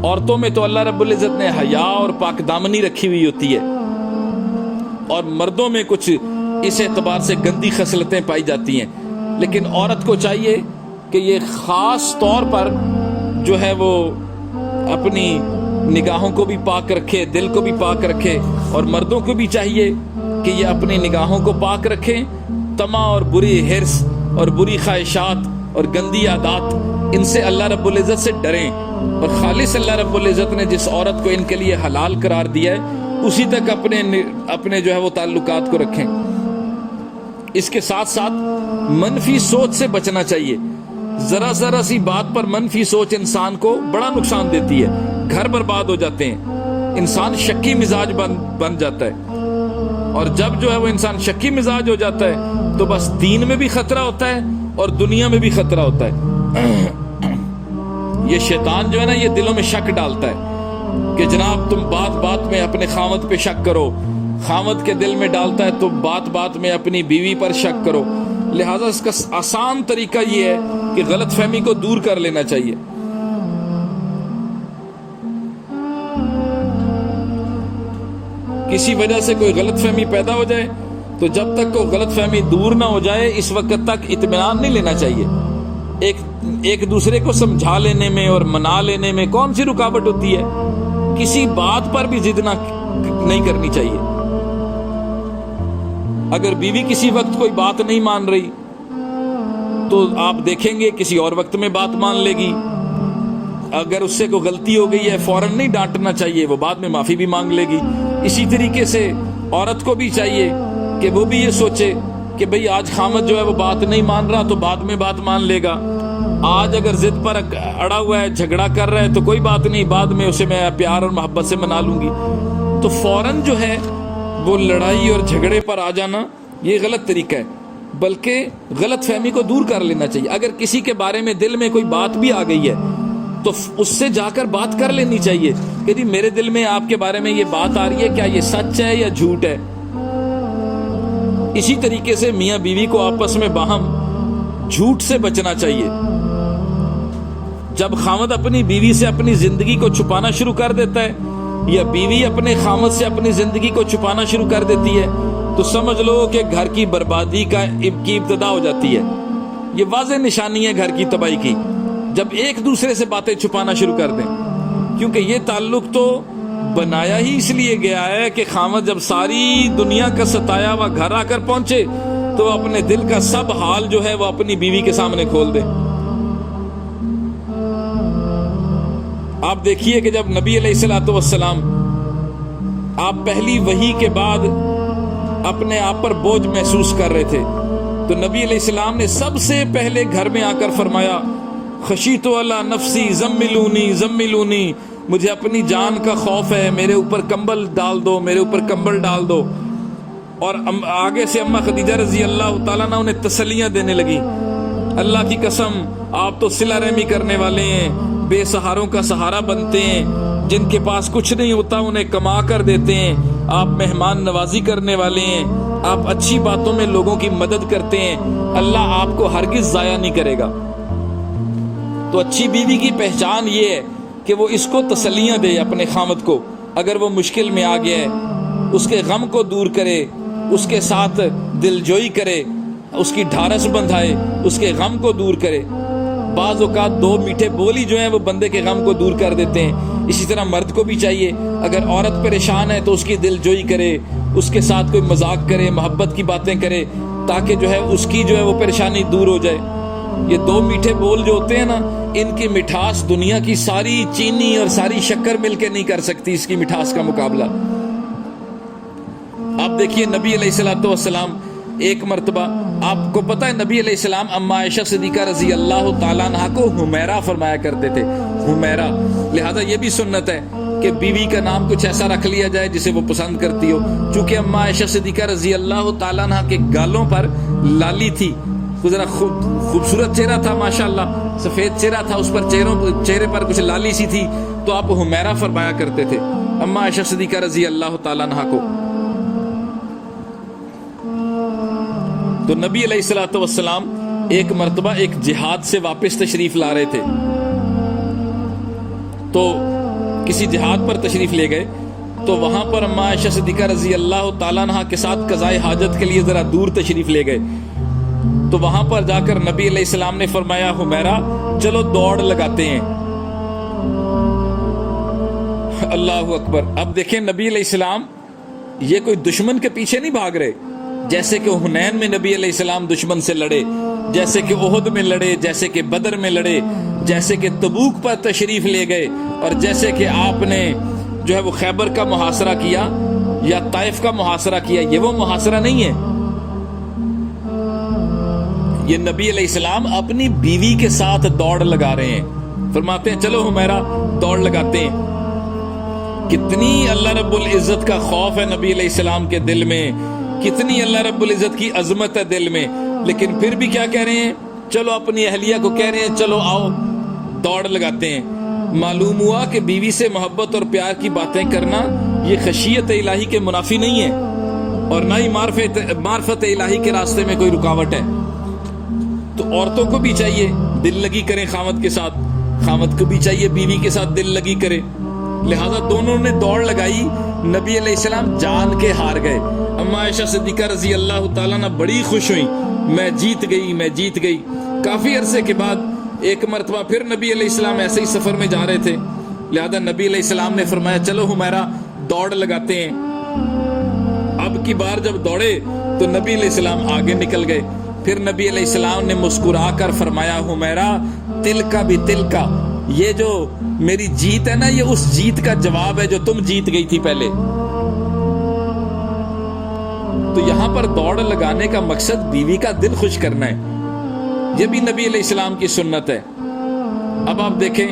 عورتوں میں تو اللہ رب العزت نے حیا اور پاک دامنی رکھی ہوئی ہوتی ہے, اور مردوں میں کچھ اس اعتبار سے گندی خصلتیں پائی جاتی ہیں. لیکن عورت کو چاہیے کہ یہ خاص طور پر جو ہے وہ اپنی نگاہوں کو بھی پاک رکھے, دل کو بھی پاک رکھے, اور مردوں کو بھی چاہیے کہ یہ اپنی نگاہوں کو پاک رکھیں. طمع اور بری حرص اور بری خواہشات اور گندی عادات, ان سے اللہ رب العزت سے ڈریں, اور خالص اللہ رب العزت نے جس عورت کو ان کے لیے حلال قرار دیا ہے اسی تک اپنے جو ہے وہ تعلقات کو رکھیں. اس کے ساتھ ساتھ منفی سوچ سے بچنا چاہیے. ذرا سی بات پر منفی سوچ انسان کو بڑا نقصان دیتی ہے, گھر برباد ہو جاتے ہیں, انسان شکی مزاج بن جاتا ہے. اور جب جو ہے وہ انسان شکی مزاج ہو جاتا ہے تو بس دین میں بھی خطرہ ہوتا ہے اور دنیا میں بھی خطرہ ہوتا ہے. یہ شیطان جو ہے نا, یہ دلوں میں شک ڈالتا ہے کہ جناب تم بات میں اپنے خاوند پہ شک کرو, خاوند کے دل میں ڈالتا ہے تو بات میں اپنی بیوی پر شک کرو. لہذا اس کا آسان طریقہ یہ ہے کہ غلط فہمی کو دور کر لینا چاہیے. کسی وجہ سے کوئی غلط فہمی پیدا ہو جائے تو جب تک کوئی غلط فہمی دور نہ ہو جائے اس وقت تک اطمینان نہیں لینا چاہیے. ایک دوسرے کو سمجھا لینے میں اور منا لینے میں کون سی رکاوٹ ہوتی ہے؟ کسی بات پر بھی ضد نہیں کرنی چاہیے. اگر بیوی کسی وقت کوئی بات نہیں مان رہی تو آپ دیکھیں گے کسی اور وقت میں بات مان لے گی. اگر اس سے کوئی غلطی ہو گئی ہے فوراً نہیں ڈانٹنا چاہیے, وہ بعد میں معافی بھی مانگ لے گی. اسی طریقے سے عورت کو بھی چاہیے کہ وہ بھی یہ سوچے کہ بھئی آج خامد جو ہے وہ بات نہیں مان رہا تو بعد میں بات مان لے گا. آج اگر ضد پر اڑا ہوا ہے, جھگڑا کر رہا ہے تو کوئی بات نہیں, بعد میں اسے میں پیار اور محبت سے منا لوں گی. تو فوراً جو ہے وہ لڑائی اور جھگڑے پر آ جانا یہ غلط طریقہ ہے, بلکہ غلط فہمی کو دور کر لینا چاہیے. اگر کسی کے بارے میں دل میں کوئی بات بھی آ گئی ہے تو اس سے جا کر بات کر لینی چاہیے کہ جی میرے دل میں آپ کے بارے میں یہ بات آ رہی ہے, کیا یہ سچ ہے یا جھوٹ ہے. اسی طریقے سے میاں بیوی کو آپس میں باہم جھوٹ سے بچنا چاہیے. جب خامد اپنی بیوی سے اپنی زندگی کو چھپانا شروع کر دیتا ہے یا بیوی اپنے خامد سے اپنی زندگی کو چھپانا شروع کر دیتی ہے تو سمجھ لو کہ گھر کی بربادی کی ابتدا ہو جاتی ہے. یہ واضح نشانی ہے گھر کی تباہی کی جب ایک دوسرے سے باتیں چھپانا شروع کر دیں, کیونکہ یہ تعلق تو بنایا ہی اس لیے گیا ہے کہ خامد جب ساری دنیا کا ستایا ہوا گھر آ کر پہنچے تو اپنے دل کا سب حال جو ہے وہ اپنی بیوی کے سامنے کھول دے. آپ دیکھیے کہ جب نبی علیہ السلام آپ پہلی وحی کے بعد اپنے آپ پر بوجھ محسوس کر رہے تھے تو نبی علیہ السلام نے سب سے پہلے گھر میں آ کر فرمایا خشیت علی نفسی زملونی, مجھے اپنی جان کا خوف ہے, میرے اوپر کمبل ڈال دو, میرے اوپر کمبل ڈال دو. اور آگے سے اماں خدیجہ رضی اللہ تعالیٰ عنہ انہیں تسلیاں دینے لگی, اللہ کی قسم آپ تو صلہ رحمی کرنے والے ہیں, بے سہاروں کا سہارا بنتے ہیں, جن کے پاس کچھ نہیں ہوتا انہیں کما کر دیتے ہیں, آپ مہمان نوازی کرنے والے ہیں, آپ اچھی باتوں میں لوگوں کی مدد کرتے ہیں, اللہ آپ کو ہرگز ضائع نہیں کرے گا. تو اچھی بیوی کی پہچان یہ ہے کہ وہ اس کو تسلیاں دے اپنے خامد کو, اگر وہ مشکل میں آ گیا ہے اس کے غم کو دور کرے, اس کے ساتھ دل جوئی کرے, اس کی ڈھارس بندھائے, اس کے غم کو دور کرے. بعض اوقات دو میٹھے بولی جو ہیں وہ بندے کے غم کو دور کر دیتے ہیں. اسی طرح مرد کو بھی چاہیے اگر عورت پریشان ہے تو اس کی دل جوئی کرے, اس کے ساتھ کوئی مذاق کرے, محبت کی باتیں کرے تاکہ جو ہے اس کی جو ہے وہ پریشانی دور ہو جائے. یہ دو میٹھے بول جو ہوتے ہیں نا, ان کی مٹھاس دنیا کی ساری چینی اور ساری شکر مل کے نہیں کر سکتی اس کی مٹھاس کا مقابلہ. آپ دیکھیے نبی علیہ السلام ایک مرتبہ, آپ کو پتہ ہے نبی علیہ السلام اما عائشہ صدیقہ رضی اللہ تعالیٰ عنہ کو حمیرہ فرمایا کرتے تھے, حمیرہ. لہذا یہ بھی سنت ہے کہ بیوی کا نام کچھ ایسا رکھ لیا جائے جسے وہ پسند کرتی ہو. چونکہ اما عائشہ صدیقہ رضی اللہ تعالیٰ عنہ کے گالوں پر لالی تھی, ذرا خوبصورت چہرہ تھا ماشاءاللہ, سفید چہرہ تھا, اس پر چہرے پر کچھ لالی سی تھی, تو آپ حمیرہ فرمایا کرتے تھے اما عائشہ صدیقہ رضی اللہ تعالیٰ عنہ کو. تو تو نبی علیہ الصلوۃ والسلام ایک مرتبہ ایک جہاد سے واپس تشریف لا رہے تھے، تو کسی جہاد پر تشریف لے گئے، تو وہاں پر اما عائشہ صدیقہ رضی اللہ تعالیٰ عنہ کے ساتھ قضائے حاجت کے لیے ذرا دور تشریف لے گئے، تو وہاں پر جا کر نبی علیہ السلام نے فرمایا حمیرہ چلو دوڑ لگاتے ہیں۔ اللہ اکبر۔ اب دیکھیں نبی علیہ السلام یہ کوئی دشمن کے پیچھے نہیں بھاگ رہے، جیسے کہ حنین میں نبی علیہ السلام دشمن سے لڑے، جیسے کہ احد میں لڑے، جیسے کہ بدر میں لڑے، جیسے کہ تبوک پر تشریف لے گئے، اور جیسے کہ آپ نے جو ہے وہ خیبر کا محاصرہ کیا یا طائف کا محاصرہ کیا۔ یہ وہ محاصرہ نہیں ہے، یہ نبی علیہ السلام اپنی بیوی کے ساتھ دوڑ لگا رہے ہیں، فرماتے ہیں چلو حمیرہ دوڑ لگاتے ہیں۔ کتنی اللہ رب العزت کا خوف ہے نبی علیہ السلام کے دل میں، کتنی اللہ رب العزت کی عظمت ہے دل میں، لیکن پھر بھی کیا کہہ رہے ہیں؟ چلو اپنی اہلیہ کو کہہ رہے ہیں چلو آؤ دوڑ لگاتے ہیں۔ معلوم ہوا کہ بیوی سے محبت اور پیار کی باتیں کرنا یہ خشیت الہی کے منافی نہیں ہے، اور نہ ہی معرفت الہی کے راستے میں کوئی رکاوٹ ہے۔ تو عورتوں کو بھی چاہیے دل لگی کریں خامد کے ساتھ، خامد کو بھی چاہیے بیوی کے ساتھ دل لگی کرے، لہذا دونوں نے دوڑ لگائی، نبی علیہ السلام جان کے ہار گئے۔ اما عائشہ صدیقہ رضی اللہ تعالیٰ عنہ بڑی خوش ہوئی، میں جیت گئی، میں جیت گئی۔ کافی عرصے کے بعد ایک مرتبہ پھر نبی علیہ السلام ایسے ہی سفر میں جا رہے تھے، لہذا نبی علیہ السلام نے فرمایا چلو حمیرہ دوڑ لگاتے ہیں۔ اب کی بار جب دوڑے تو نبی علیہ السلام آگے نکل گئے، پھر نبی علیہ السلام نے مسکرا کر فرمایا حمیرہ تل کا بھی تل کا، یہ جو میری جیت ہے نا یہ اس جیت کا جواب ہے جو تم جیت گئی تھی پہلے۔ تو یہاں پر دوڑ لگانے کا مقصد بیوی کا دل خوش کرنا ہے، یہ بھی نبی علیہ السلام کی سنت ہے۔ اب آپ دیکھیں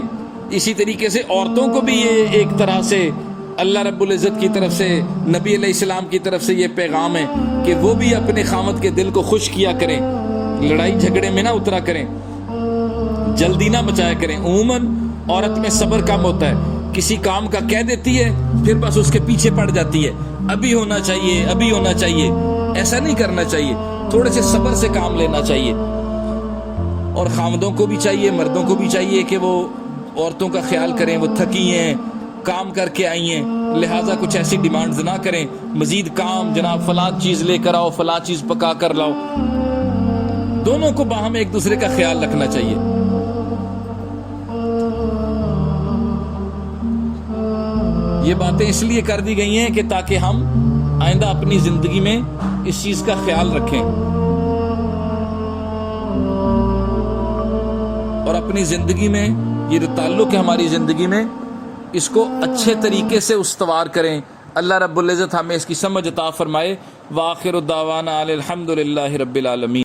اسی طریقے سے عورتوں کو بھی یہ ایک طرح سے اللہ رب العزت کی طرف سے، نبی علیہ السلام کی طرف سے یہ پیغام ہے کہ وہ بھی اپنے خامد کے دل کو خوش کیا کریں، لڑائی جھگڑے میں نہ اترا کریں، جلدی نہ مچایا کریں۔ عموماً عورت میں صبر کم ہوتا ہے، کسی کام کا کہہ دیتی ہے پھر بس اس کے پیچھے پڑ جاتی ہے، ابھی ہونا چاہیے، ابھی ہونا چاہیے۔ ایسا نہیں کرنا چاہیے، تھوڑے سے صبر سے کام لینا چاہیے۔ اور خامدوں کو بھی چاہیے، مردوں کو بھی چاہیے کہ وہ عورتوں کا خیال کریں، وہ تھکی ہیں، کام کر کے آئی ہیں، لہٰذا کچھ ایسی ڈیمانڈز نہ کریں، مزید کام جناب فلاں چیز لے کر آؤ، فلاں چیز پکا کر لاؤ۔ دونوں کو باہم ایک دوسرے کا خیال رکھنا چاہیے۔ یہ باتیں اس لیے کر دی گئی ہیں کہ تاکہ ہم آئندہ اپنی زندگی میں اس چیز کا خیال رکھیں اور اپنی زندگی میں یہ جو تعلق ہے ہماری زندگی میں اس کو اچھے طریقے سے استوار کریں۔ اللہ رب العزت ہمیں اس کی سمجھ عطا فرمائے۔ وآخر الدعوانا الحمد للہ رب العالمین۔